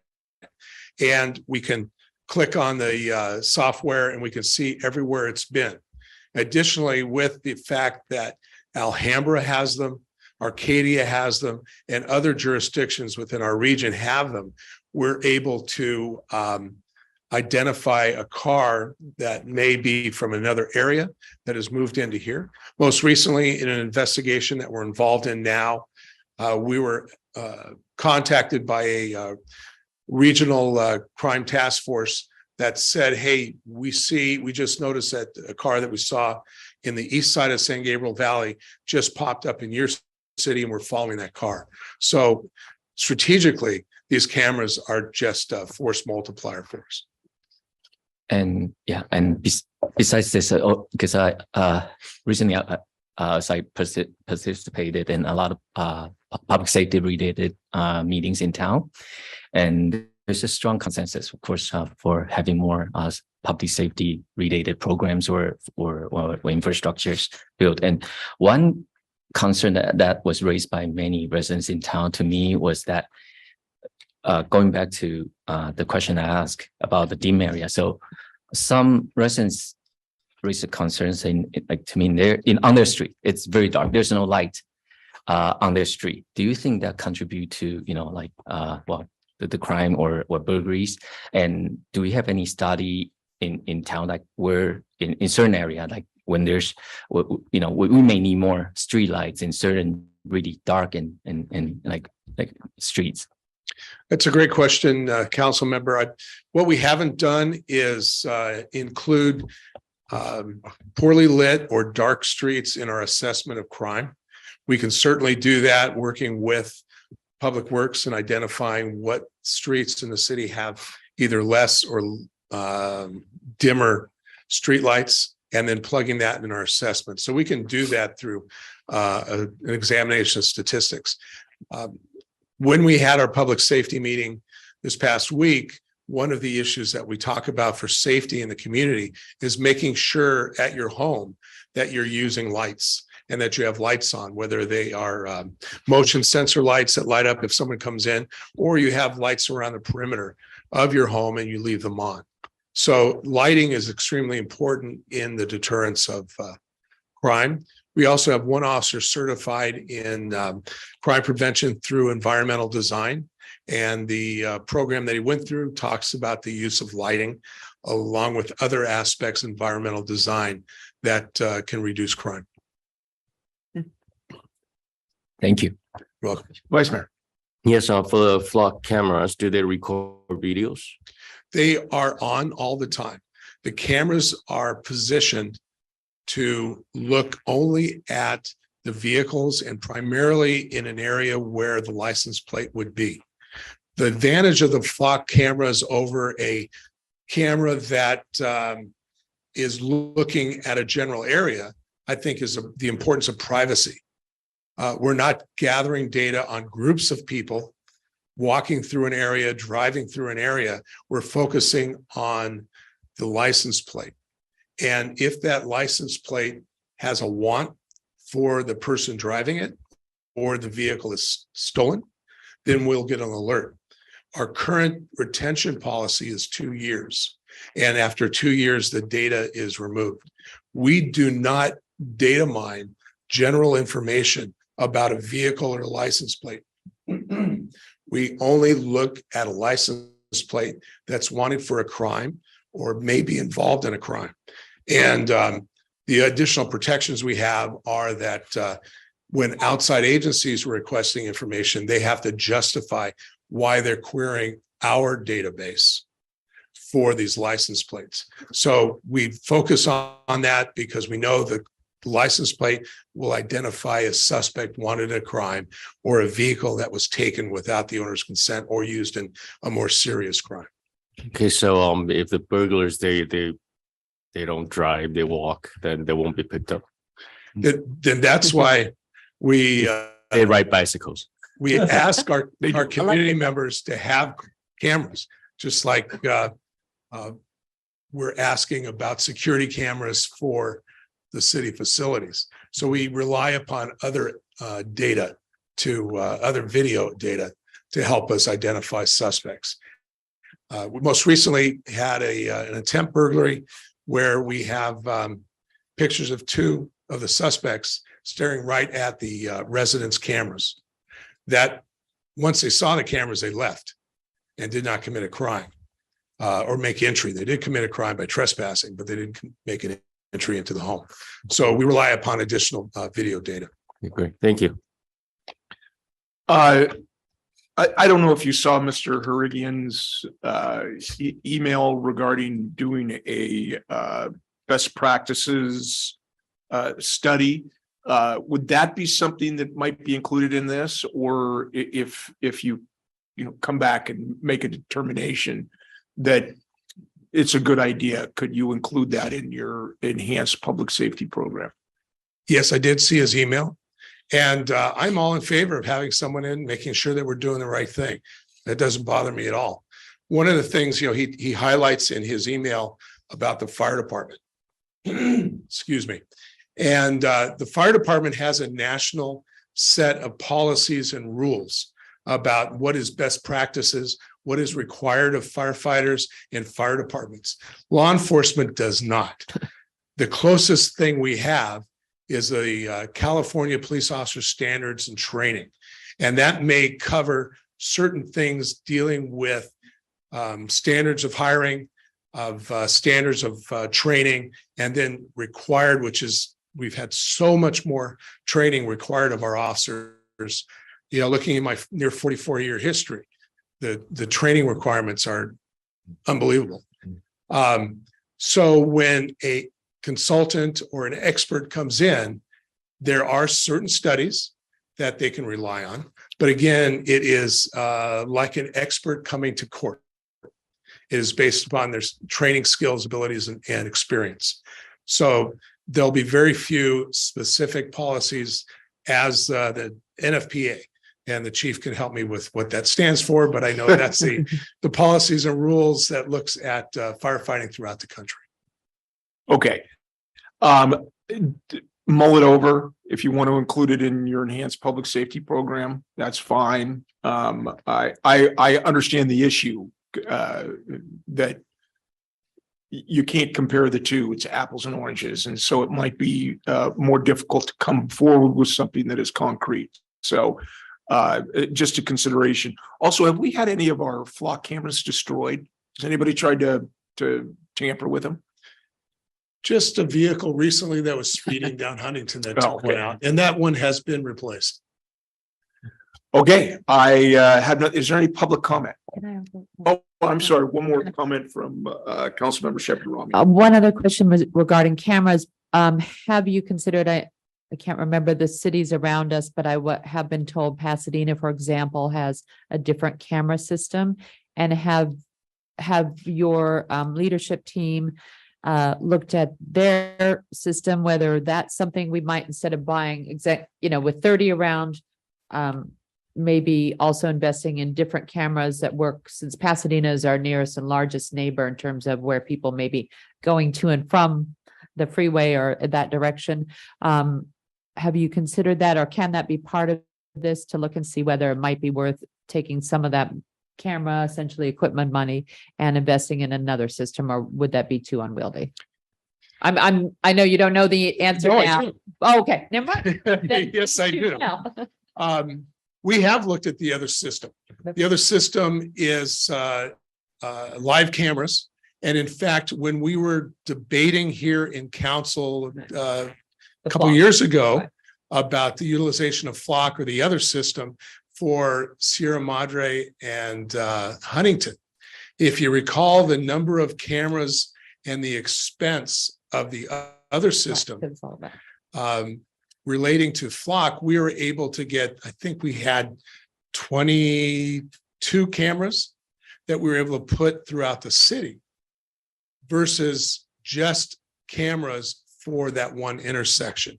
And we can click on the software and we can see everywhere it's been. Additionally, with the fact that Alhambra has them, Arcadia has them, and other jurisdictions within our region have them, we're able to identify a car that may be from another area that has moved into here. Most recently, in an investigation that we're involved in now, we were contacted by a regional crime task force that said, hey, we just noticed that a car that we saw in the east side of San Gabriel Valley just popped up in your city, and we're following that car. So strategically, these cameras are just a force multiplier for us. And yeah, and besides this, because I recently as I participated in a lot of public safety related meetings in town, and there's a strong consensus, of course, for having more public safety related programs or infrastructures built. And one concern that was raised by many residents in town to me was that going back to the question I asked about the dim area. So some residents raised the concerns saying, like, to me, on their street, it's very dark. There's no light on their street. Do you think that contribute to, the crime or burglaries? And do we have any study in town, like where in certain area, like when there's, we may need more street lights in certain really dark and like streets? That's a great question, council member. What we haven't done is include poorly lit or dark streets in our assessment of crime. We can certainly do that working with Public Works and identifying what streets in the city have either less or dimmer streetlights, and then plugging that in our assessment. So we can do that through an examination of statistics. When we had our public safety meeting this past week, one of the issues that we talk about for safety in the community is making sure at your home that you're using lights. and that you have lights on, whether they are motion sensor lights that light up if someone comes in, or you have lights around the perimeter of your home and you leave them on. So lighting is extremely important in the deterrence of crime. We also have one officer certified in crime prevention through environmental design. And the program that he went through talks about the use of lighting along with other aspects of environmental design that can reduce crime. Thank you. You're welcome. Vice Mayor. Yes, for the flock cameras, do they record videos? They are on all the time. The cameras are positioned to look only at the vehicles and primarily in an area where the license plate would be. The advantage of the flock cameras over a camera that is looking at a general area, I think, is the importance of privacy. We're not gathering data on groups of people walking through an area, driving through an area. We're focusing on the license plate. And if that license plate has a want for the person driving it or the vehicle is stolen, then we'll get an alert. Our current retention policy is 2 years. And after 2 years, the data is removed. We do not data mine general information about a vehicle or a license plate. We only look at a license plate that's wanted for a crime or may be involved in a crime. And the additional protections we have are that when outside agencies are requesting information, they have to justify why they're querying our database for these license plates. So we focus on that because we know the license plate will identify a suspect wanted in a crime or a vehicle that was taken without the owner's consent or used in a more serious crime. Okay, so if the burglars they don't drive, they walk, then they won't be picked up. Then that's why we They ride bicycles. we ask our community members to have cameras, just like we're asking about security cameras for the city facilities. So we rely upon other data other video data to help us identify suspects. We most recently had an attempt burglary where we have pictures of 2 of the suspects staring right at the residents' cameras. That once they saw the cameras, they left and did not commit a crime or make entry. They did commit a crime by trespassing, but they didn't make an entry into the home. So we rely upon additional video data. Okay, great, thank you. I don't know if you saw Mr. Harigian's email regarding doing a best practices study. Would that be something that might be included in this, or if you come back and make a determination that it's a good idea, could you include that in your enhanced public safety program? Yes, I did see his email. And I'm all in favor of having someone in, making sure that we're doing the right thing. That doesn't bother me at all. One of the things, he highlights in his email about the fire department. Excuse me. And the fire department has a national set of policies and rules about what is best practices, what is required of firefighters and fire departments. Law enforcement does not. The closest thing we have is the California Police Officer Standards and Training. And that may cover certain things dealing with standards of hiring, of standards of training, and then required, which is, we've had so much more training required of our officers. Looking at my near 44-year history, the training requirements are unbelievable. So when a consultant or an expert comes in, there are certain studies that they can rely on. But again, it is like an expert coming to court. It is based upon their training skills, abilities, and experience. So there'll be very few specific policies as the NFPA, and the chief can help me with what that stands for, but I know that's the policies and rules that looks at firefighting throughout the country. Okay. mull it over. If you want to include it in your enhanced public safety program, that's fine. I understand the issue, that you can't compare the two. It's apples and oranges. And so it might be, more difficult to come forward with something that is concrete. So, just a consideration. Also, have we had any of our flock cameras destroyed? Has anybody tried to tamper with them? Just a vehicle recently that was speeding down Huntington that Oh, took one okay. out, and that one has been replaced. Okay, I have not, is there any public comment? Oh, I'm sorry, one more comment from Councilmember Shepherd Rami. One other question was regarding cameras. Have you considered, I can't remember the cities around us, but have been told Pasadena, for example, has a different camera system. And have your leadership team looked at their system, whether that's something we might, instead of buying with 30 around, maybe also investing in different cameras that work, since Pasadena is our nearest and largest neighbor in terms of where people may be going to and from the freeway or that direction. Have you considered that, or can that be part of this, to look and see whether it might be worth taking some of that camera, essentially equipment money, and investing in another system, or would that be too unwieldy? I know you don't know the answer No, I now. do. Oh, okay, never mind. Then Yes, I do. now. We have looked at the other system. The other system is live cameras. And in fact, when we were debating here in council a couple of years ago about the utilization of Flock or the other system for Sierra Madre and Huntington, if you recall the number of cameras and the expense of the other system, That's all about. relating to Flock, we were able to get, I think we had 22 cameras that we were able to put throughout the city versus just cameras for that one intersection.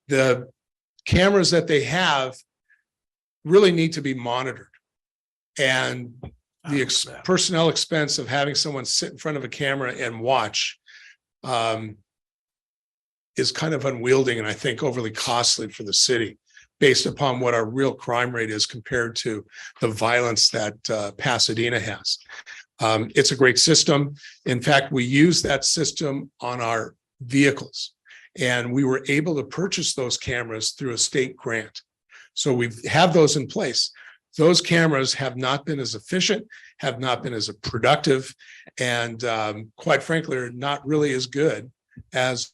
The cameras that they have really need to be monitored. And the personnel expense of having someone sit in front of a camera and watch is kind of unwieldy and I think overly costly for the city based upon what our real crime rate is compared to the violence that Pasadena has. It's a great system. In fact, we use that system on our vehicles and we were able to purchase those cameras through a state grant. So we have those in place. Those cameras have not been as efficient, have not been as productive, and quite frankly, are not really as good as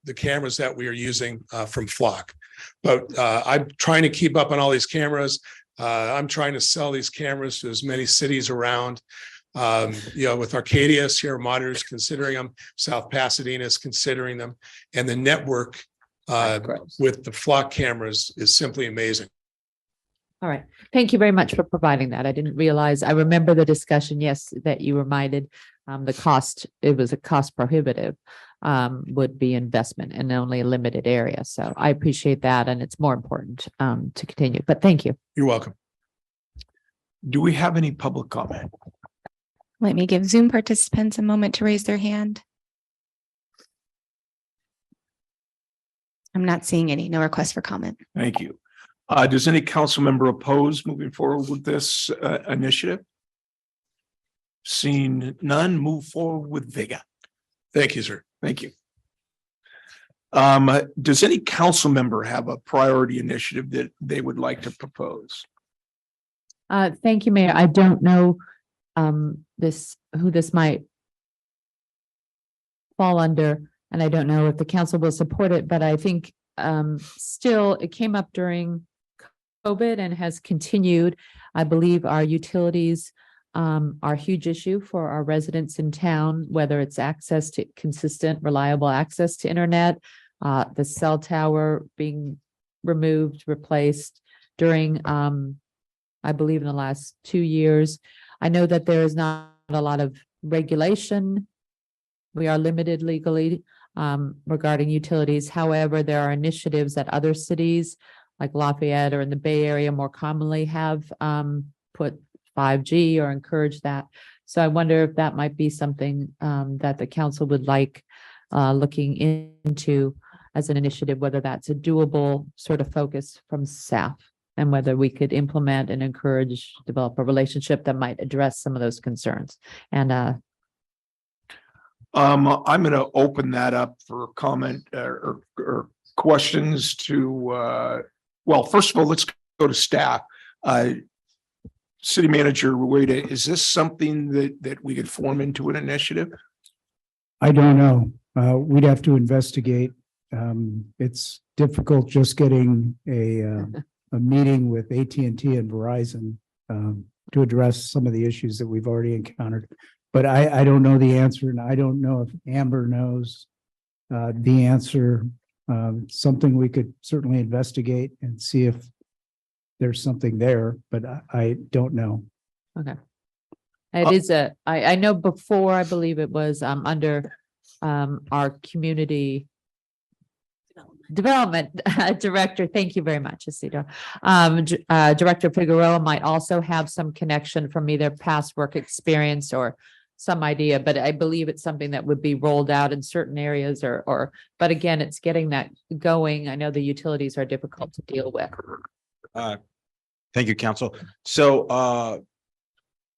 the cameras that we are using from Flock. But I'm trying to keep up on all these cameras. I'm trying to sell these cameras to as many cities around. With Arcadia, Sierra Madre is considering them, South Pasadena is considering them, and the network with the Flock cameras is simply amazing. All right. Thank you very much for providing that. I didn't realize, I remember the discussion, yes, that you reminded the cost, it was a cost prohibitive, would be investment in only a limited area. So I appreciate that. And it's more important to continue, but thank you. You're welcome. Do we have any public comment? Let me give Zoom participants a moment to raise their hand. I'm not seeing any, no requests for comment. Thank you. Does any council member oppose moving forward with this initiative? Seeing none, move forward with vigor. Thank you, sir. Thank you. Does any council member have a priority initiative that they would like to propose? Thank you, Mayor. I don't know who this might fall under, and I don't know if the council will support it, but I think still it came up during COVID and has continued. I believe our utilities are a huge issue for our residents in town, whether it's access to consistent, reliable access to internet, the cell tower being removed, replaced during, I believe in the last 2 years. I know that there is not a lot of regulation. We are limited legally regarding utilities. However, there are initiatives that other cities like Lafayette or in the Bay Area more commonly have put 5G or encourage that. So I wonder if that might be something that the council would like looking into as an initiative, whether that's a doable sort of focus from staff and whether we could implement and encourage, develop a relationship that might address some of those concerns. And I'm going to open that up for comment or questions to, well, first of all, let's go to staff. City Manager Rueda, is this something that we could form into an initiative? I don't know. We'd have to investigate. It's difficult just getting a meeting with AT&T and Verizon to address some of the issues that we've already encountered. But I don't know the answer, and I don't know if Amber knows the answer. Something we could certainly investigate and see if there's something there, but I don't know. okay. It is I know before, I believe it was under our community development director. Thank you very much, Isidro. Director Figueroa might also have some connection from either past work experience or some idea, but I believe it's something that would be rolled out in certain areas but again, it's getting that going. I know the utilities are difficult to deal with. Thank you, council. So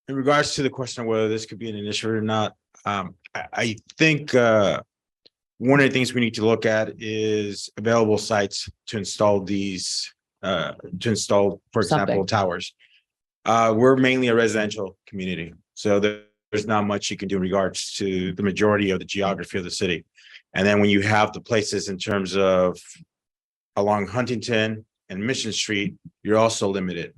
in regards to the question of whether this could be an initiative or not, I think one of the things we need to look at is available sites to install these, for example, towers. We're mainly a residential community, so there's not much you can do in regards to the majority of the geography of the city. And then when you have the places in terms of along Huntington and Mission Street, you're also limited.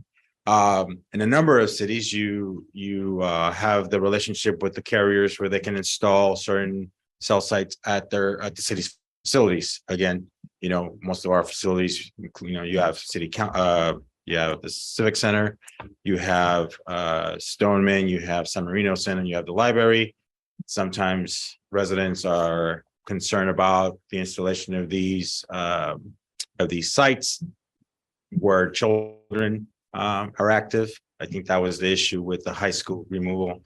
In a number of cities, you have the relationship with the carriers where they can install certain cell sites at the city's facilities. Again, most of our facilities, you have you have the Civic Center, you have Stoneman, you have San Marino Center, you have the library. Sometimes residents are concerned about the installation of these sites where children are active. I think that was the issue with the high school removal.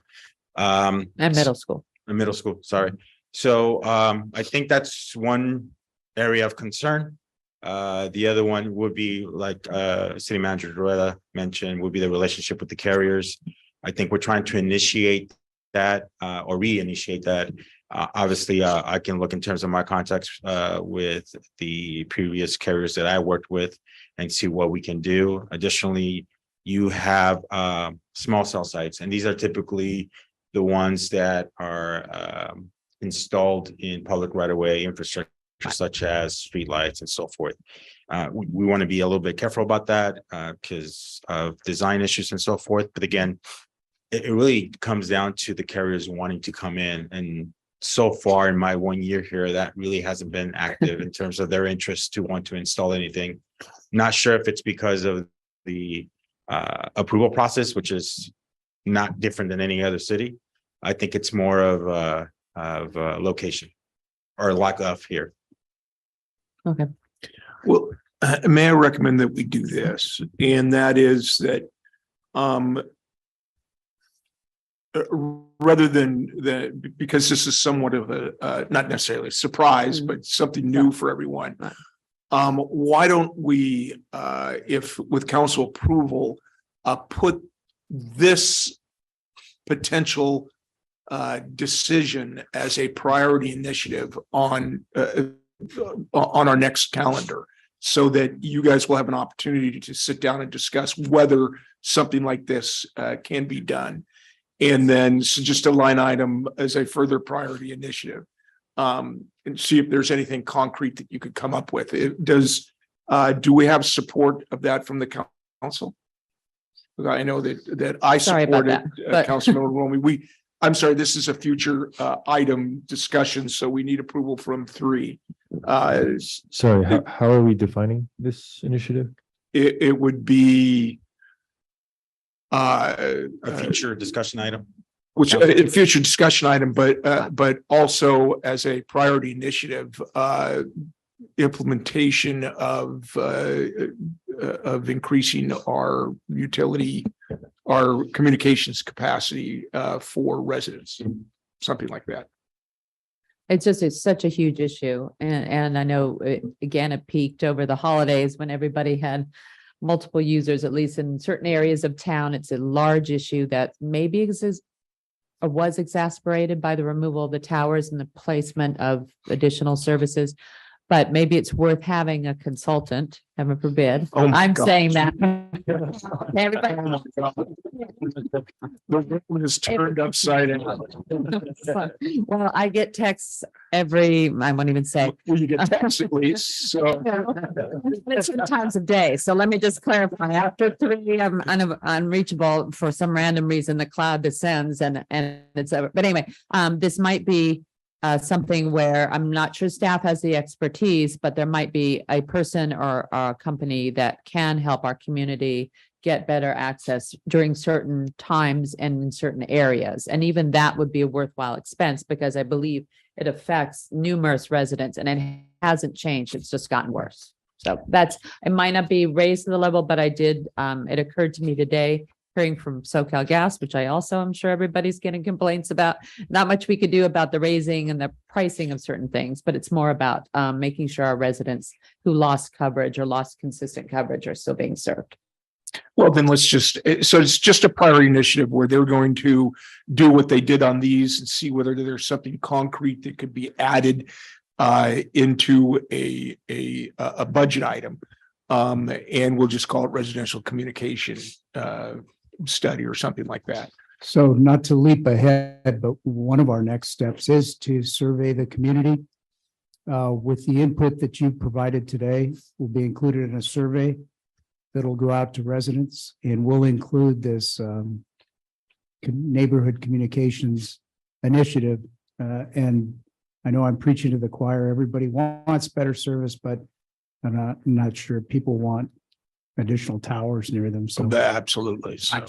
And middle school. Middle school, sorry. So I think that's one area of concern. The other one would be, like City Manager Rueda mentioned, would be the relationship with the carriers. I think we're trying to initiate that or reinitiate that. Obviously, I can look in terms of my contacts with the previous carriers that I worked with and see what we can do. Additionally, you have small cell sites, and these are typically the ones that are installed in public right-of-way infrastructure, such as streetlights and so forth. We want to be a little bit careful about that because of design issues and so forth. But again, it really comes down to the carriers wanting to come in. And so far in my 1 year here, that really hasn't been active in terms of their interest to want to install anything. Not sure if it's because of the approval process, which is not different than any other city. I think it's more of location or lack of here. Okay. Well, may I recommend that we do this? And that is that rather than because this is somewhat of a not necessarily a surprise, but something new for everyone. Why don't we, if with council approval, put this potential decision as a priority initiative on our next calendar, so that you guys will have an opportunity to sit down and discuss whether something like this can be done. And then so just a line item as a further priority initiative, and see if there's anything concrete that you could come up with. Do we have support of that from the council? I know that I supported Councilmember Romy. I'm sorry, this is a future item discussion, so we need approval from 3. Sorry, how are we defining this initiative? It would be A future discussion item. which a future discussion item, but also as a priority initiative, implementation of increasing our utility, our communications capacity for residents, something like that. It's such a huge issue. And I know again, it peaked over the holidays when everybody had multiple users, at least in certain areas of town. It's a large issue that maybe exists or was exasperated by the removal of the towers and the placement of additional services. But maybe it's worth having a consultant, heaven forbid. Oh my I'm gosh. saying that. Everybody. The room is turned upside down. Well, I get texts I won't even say. Well, you get text at least, so. It's 2 times a day. So let me just clarify. After 3, I'm unreachable for some random reason. The cloud descends and it's over. But anyway, this might be something where I'm not sure staff has the expertise, but there might be a person or a company that can help our community get better access during certain times and in certain areas. And even that would be a worthwhile expense because I believe it affects numerous residents and it hasn't changed. It's just gotten worse. So it might not be raised to the level, but it occurred to me today, hearing from SoCal Gas, which I also am sure everybody's getting complaints about. Not much we could do about the raising and the pricing of certain things, but it's more about making sure our residents who lost coverage or lost consistent coverage are still being served. Well, then so it's just a priority initiative where they're going to do what they did on these and see whether there's something concrete that could be added into a budget item. And we'll just call it residential communication study or something like that. So not to leap ahead, but one of our next steps is to survey the community. With the input that you provided today, will be included in a survey that'll go out to residents, and we'll include this neighborhood communications initiative. And I know I'm preaching to the choir. Everybody wants better service, but I'm not sure people want additional towers near them. So Absolutely. So.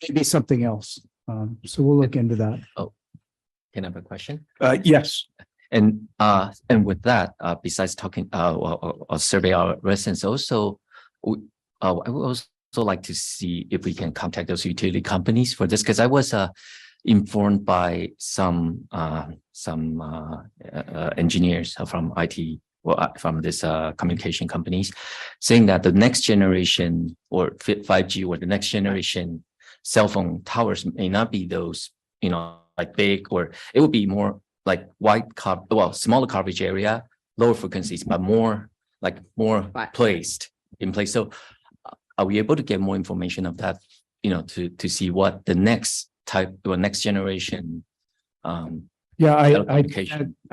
maybe something else. So we'll look into that. Can I have a question? Yes. And with that, besides talking, or survey our residents, also, I would also like to see if we can contact those utility companies for this, because I was informed by some engineers from IT, from this communication companies, saying that the next generation or 5G or the next generation cell phone towers may not be those, like big, or it would be more like smaller coverage area, lower frequencies, but more placed in place. So are we able to get more information of that, to see what the next type or next generation? I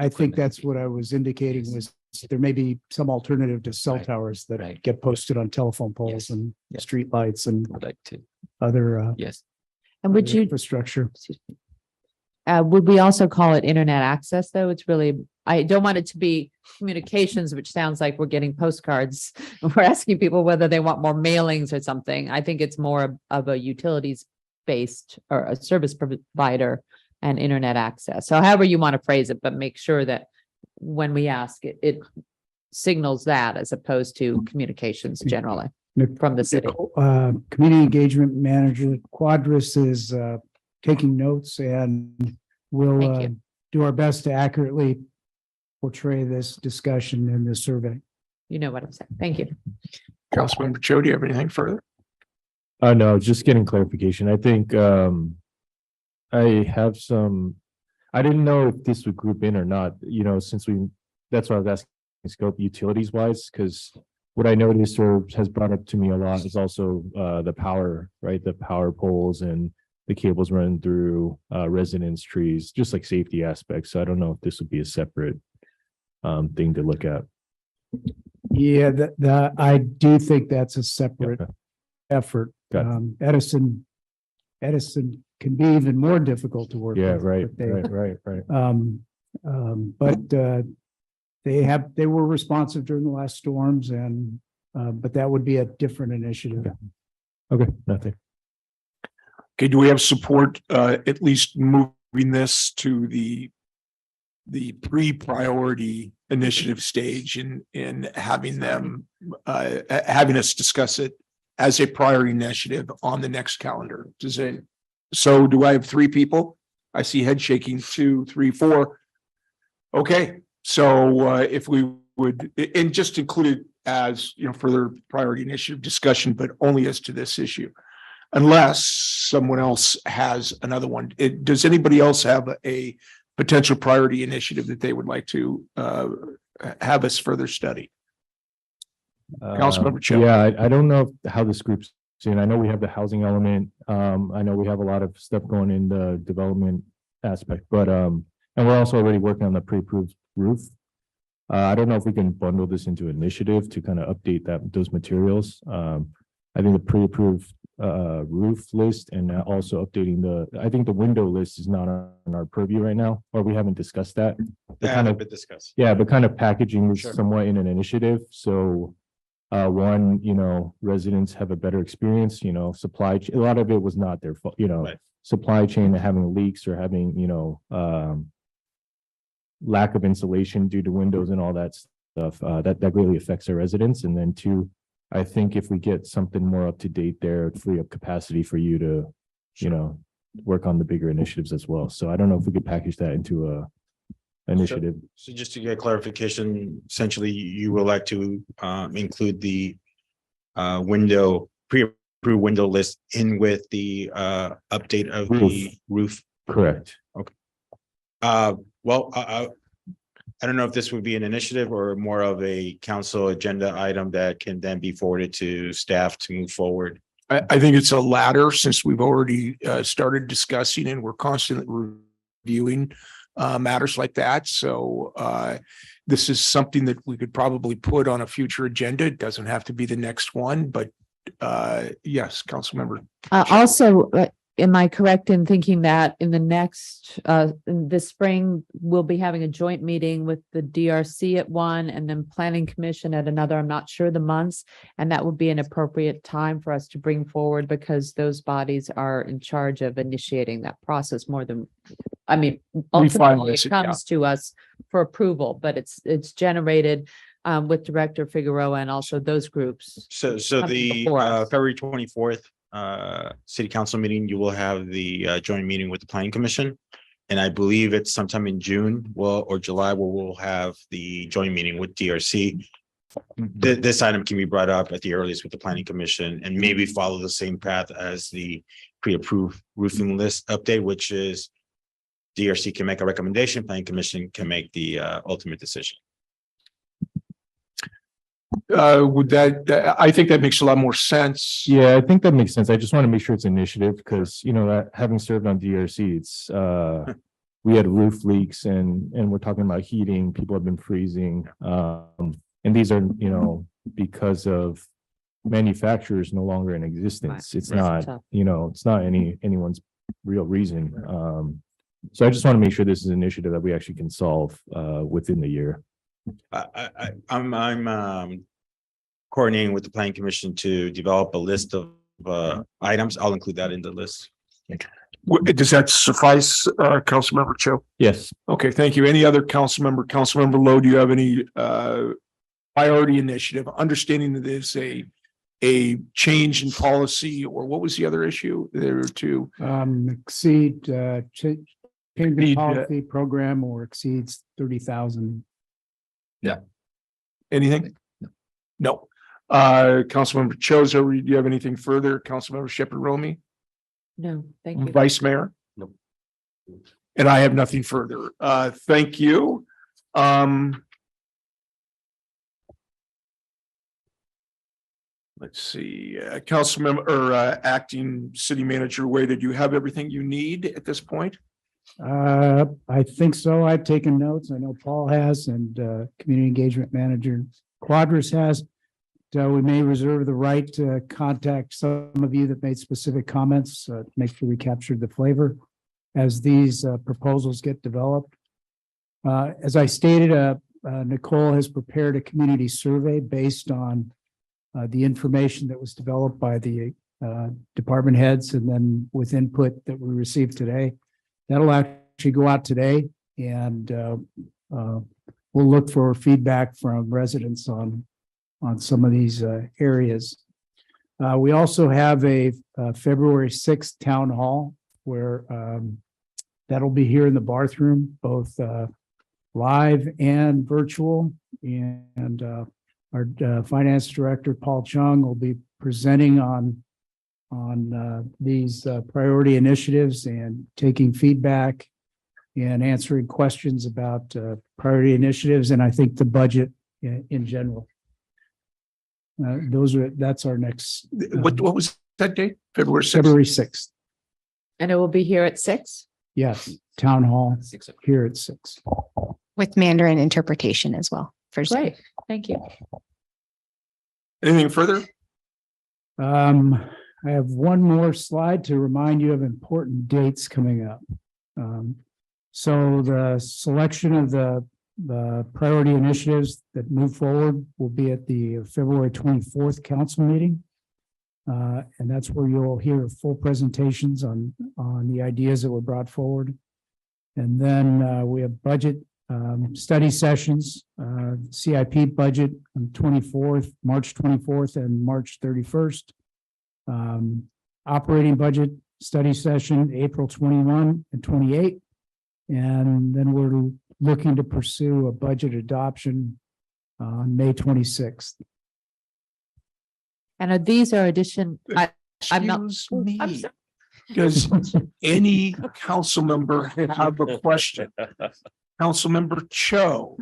think that's what I was indicating was there may be some alternative to cell towers that get posted on telephone poles and street lights and other yes. And would you infrastructure. would we also call it internet access though? It's really, I don't want it to be communications, which sounds like we're getting postcards. We're asking people whether they want more mailings or something. I think it's more of a utilities based or a service provider and internet access. So however you want to phrase it, but make sure that when we ask it signals that as opposed to communications generally from the city. Community engagement manager Quadris is taking notes, and we'll do our best to accurately portray this discussion in the survey. You know what I'm saying. Thank you. Councilmember Cho, do you have anything further? No, just getting clarification. I think I didn't know if this would group in or not, since that's why I was asking scope utilities wise, because what I noticed or has brought up to me a lot is also the power, right? The power poles and the cables running through residence trees, just like safety aspects. So I don't know if this would be a separate thing to look at. Yeah, I do think that's a separate effort. Edison can be even more difficult to work with. Right. But they were responsive during the last storms, and but that would be a different initiative. Okay, nothing. Okay, do we have support, at least moving this to the pre-priority initiative stage and having them, having us discuss it as a priority initiative on the next calendar? So do I have 3 people? I see head shaking, 2, 3, 4. Okay, so if we would, and just include it as, further priority initiative discussion, but only as to this issue. Unless someone else has another one. Does anybody else have a potential priority initiative that they would like to have us further study? Councilmember Cho. Yeah, I don't know how this group's seeing. I know we have the housing element. I know we have a lot of stuff going in the development aspect, but and we're also already working on the pre-approved roof. I don't know if we can bundle this into initiative to kind of update those materials. I think the pre-approved roof list and also updating I think the window list is not on our purview right now, or we haven't discussed that. But That kind haven't of, been discussed. yeah, but kind of packaging this Sure. somewhat in an initiative. So one, residents have a better experience, a lot of it was not their fault, Right. supply chain having leaks or having, lack of insulation due to windows and all that stuff, that greatly affects our residents. And then two, I think if we get something more up to date there, it'd free up capacity for you to, work on the bigger initiatives as well. So I don't know if we could package that into a initiative. So just to get clarification, essentially you would like to include the pre-approved window list in with the update of the roof. Correct. Well, I don't know if this would be an initiative or more of a council agenda item that can then be forwarded to staff to move forward. I think it's a latter, since we've already started discussing and we're constantly reviewing matters like that. So this is something that we could probably put on a future agenda. It doesn't have to be the next one, but yes, Councilmember. Also, am I correct in thinking that in the next, in this spring, we'll be having a joint meeting with the DRC at one and then Planning Commission at another? I'm not sure the months. And that would be an appropriate time for us to bring forward because those bodies are in charge of initiating that process more than, ultimately finalize it it, yeah. comes to us for approval, but it's generated with Director Figueroa and also those groups. So Coming the before us. February 24th city council meeting, you will have the joint meeting with the planning commission. And I believe it's sometime in June, or July, where we'll have the joint meeting with DRC. This item can be brought up at the earliest with the planning commission and maybe follow the same path as the pre-approved roofing list update, which is DRC can make a recommendation, planning commission can make the ultimate decision. Would that, I think that makes a lot more sense. Yeah, I think that makes sense. I just want to make sure it's initiative because, that having served on DRC, it's, we had roof leaks and we're talking about heating, people have been freezing. And these are, because of manufacturers no longer in existence. It's not, Tough. it's not anyone's real reason. So I just want to make sure this is an initiative that we actually can solve, within the year. I'm coordinating with the planning commission to develop a list of items. I'll include that in the list. Does that suffice, Councilmember Cho? Yes. Okay, thank you. Any other Councilmember Lowe, do you have any priority initiative, understanding that there's a change in policy, or what was the other issue? There were two. Exceed change in Exceed, policy program or exceeds 30,000. Anything? No. Councilmember Chozo, do you have anything further? Councilmember Shepherd Romey, No, thank you. Vice Mayor? Nope. And I have nothing further. Thank you. Let's see, Councilmember or Acting City Manager Wade, did you have everything you need at this point? I think so. I've taken notes. I know Paul has and Community Engagement Manager Quadras has. So we may reserve the right to contact some of you that made specific comments, to make sure we captured the flavor as these proposals get developed. As I stated, Nicole has prepared a community survey based on the information that was developed by the department heads and then with input that we received today. That'll actually go out today, and we'll look for feedback from residents on some of these areas. We also have a February 6th town hall where that'll be here in the Barth Room. Both live and virtual. And our finance director, Paul Chung, will be presenting on these priority initiatives and taking feedback and answering questions about priority initiatives, and I think the budget in general. That's our next. What was that date? February 6th? February 6th. And it will be here at 6? Yes, town hall 6 o'clock. here at 6. With Mandarin interpretation as well. For Zoom. Great, thank you. Anything further? I have one more slide to remind you of important dates coming up. So the selection of the priority initiatives that move forward will be at the February 24th council meeting. And that's where you'll hear full presentations on the ideas that were brought forward. And then we have budget study sessions, CIP budget on 24th, March 24th and March 31st. Operating budget study session, April 21 and 28. And then we're looking to pursue a budget adoption on May 26th. And these are I'm not- Excuse I'm me. sorry. Does any council member have a question? Councilmember Cho?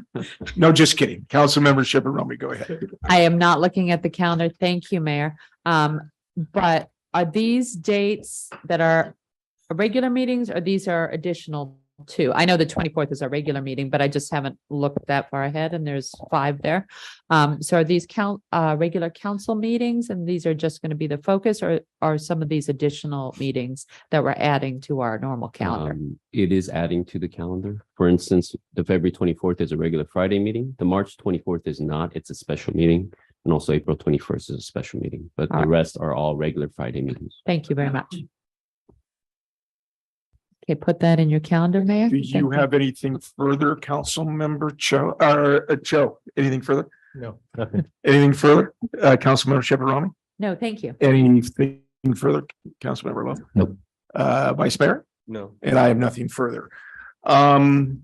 No, just kidding. Councilmember Shepherd Romney, go ahead. I am not looking at the calendar. Thank you, Mayor. But are these dates that are regular meetings or these are additional too? I know the 24th is our regular meeting, but I just haven't looked that far ahead and there's 5 there. So are these regular council meetings and these are just going to be the focus, or are some of these additional meetings that we're adding to our normal calendar? It is adding to the calendar. For instance, the February 24th is a regular Friday meeting. The March 24th is not. It's a special meeting. And also April 21st is a special meeting, but All the right. rest are all regular Friday meetings. Thank you very much. Okay, put that in your calendar, Mayor. Do you have anything further, Councilmember Cho, Cho, anything further? No, nothing. Anything further? Councilmember Shepherd Romney? No, thank you. Anything further? Councilmember Lowe? Nope. Vice Mayor? No. And I have nothing further. Do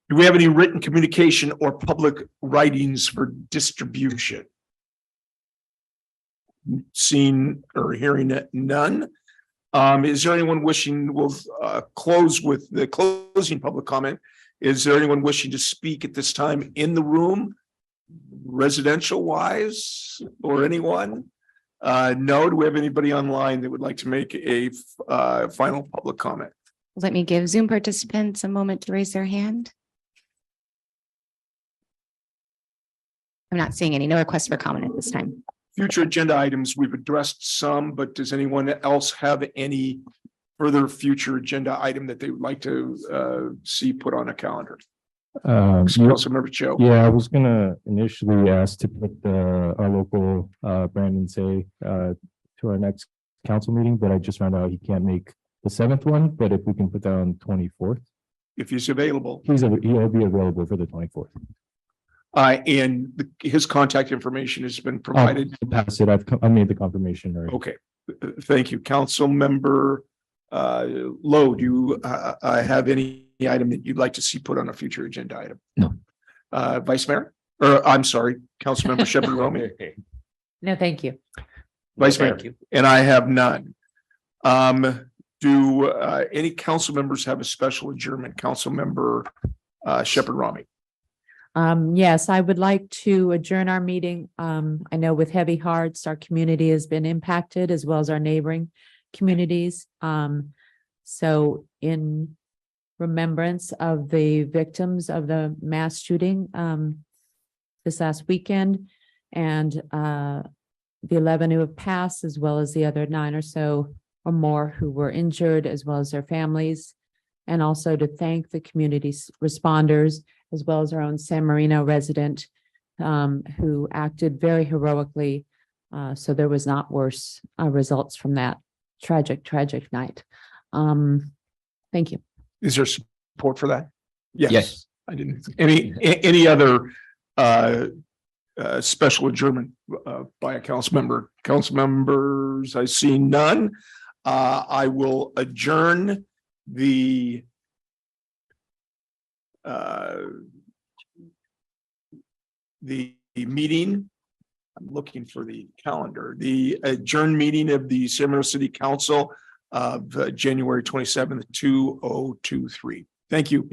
we have any written communication or public writings for distribution? Seen or hearing none. Is there anyone wishing, we'll close with the closing public comment. Is there anyone wishing to speak at this time in the room? Residential wise or anyone? No, do we have anybody online that would like to make a final public comment? Let me give Zoom participants a moment to raise their hand. I'm not seeing any, no requests for comment at this time. Future agenda items, we've addressed some, but does anyone else have any further future agenda item that they would like to see put on a calendar? Councilmember Cho. Yeah, I was gonna initially ask to put our local Brandon Say to our next council meeting, but I just found out he can't make the 7th one, but if we can put that on 24th. If he's available. He'll be available for the 24th. And his contact information has been provided. I'll pass it. I made the confirmation already. Okay, thank you. Councilmember Lowe, do you have any item that you'd like to see put on a future agenda item? No. Vice Mayor, or I'm sorry, Councilmember Shepherd Romney. No, thank you. Vice Mayor, Thank you. and I have none. Do any council members have a special adjournment? Councilmember Shepherd Romney. Yes, I would like to adjourn our meeting. I know with heavy hearts, our community has been impacted as well as our neighboring communities. So in remembrance of the victims of the mass shooting this last weekend and the 11 who have passed, as well as the other 9 or so or more who were injured, as well as their families. And also to thank the community's responders, as well as our own San Marino resident who acted very heroically. So there was not worse results from that tragic night. Thank you. Is there support for that? Yes. I didn't. Any other special adjournment by a council member? Council members, I see none. I will adjourn the the meeting. I'm looking for the calendar, the adjourned meeting of the San Mateo City Council of January 27th, 2023. Thank you.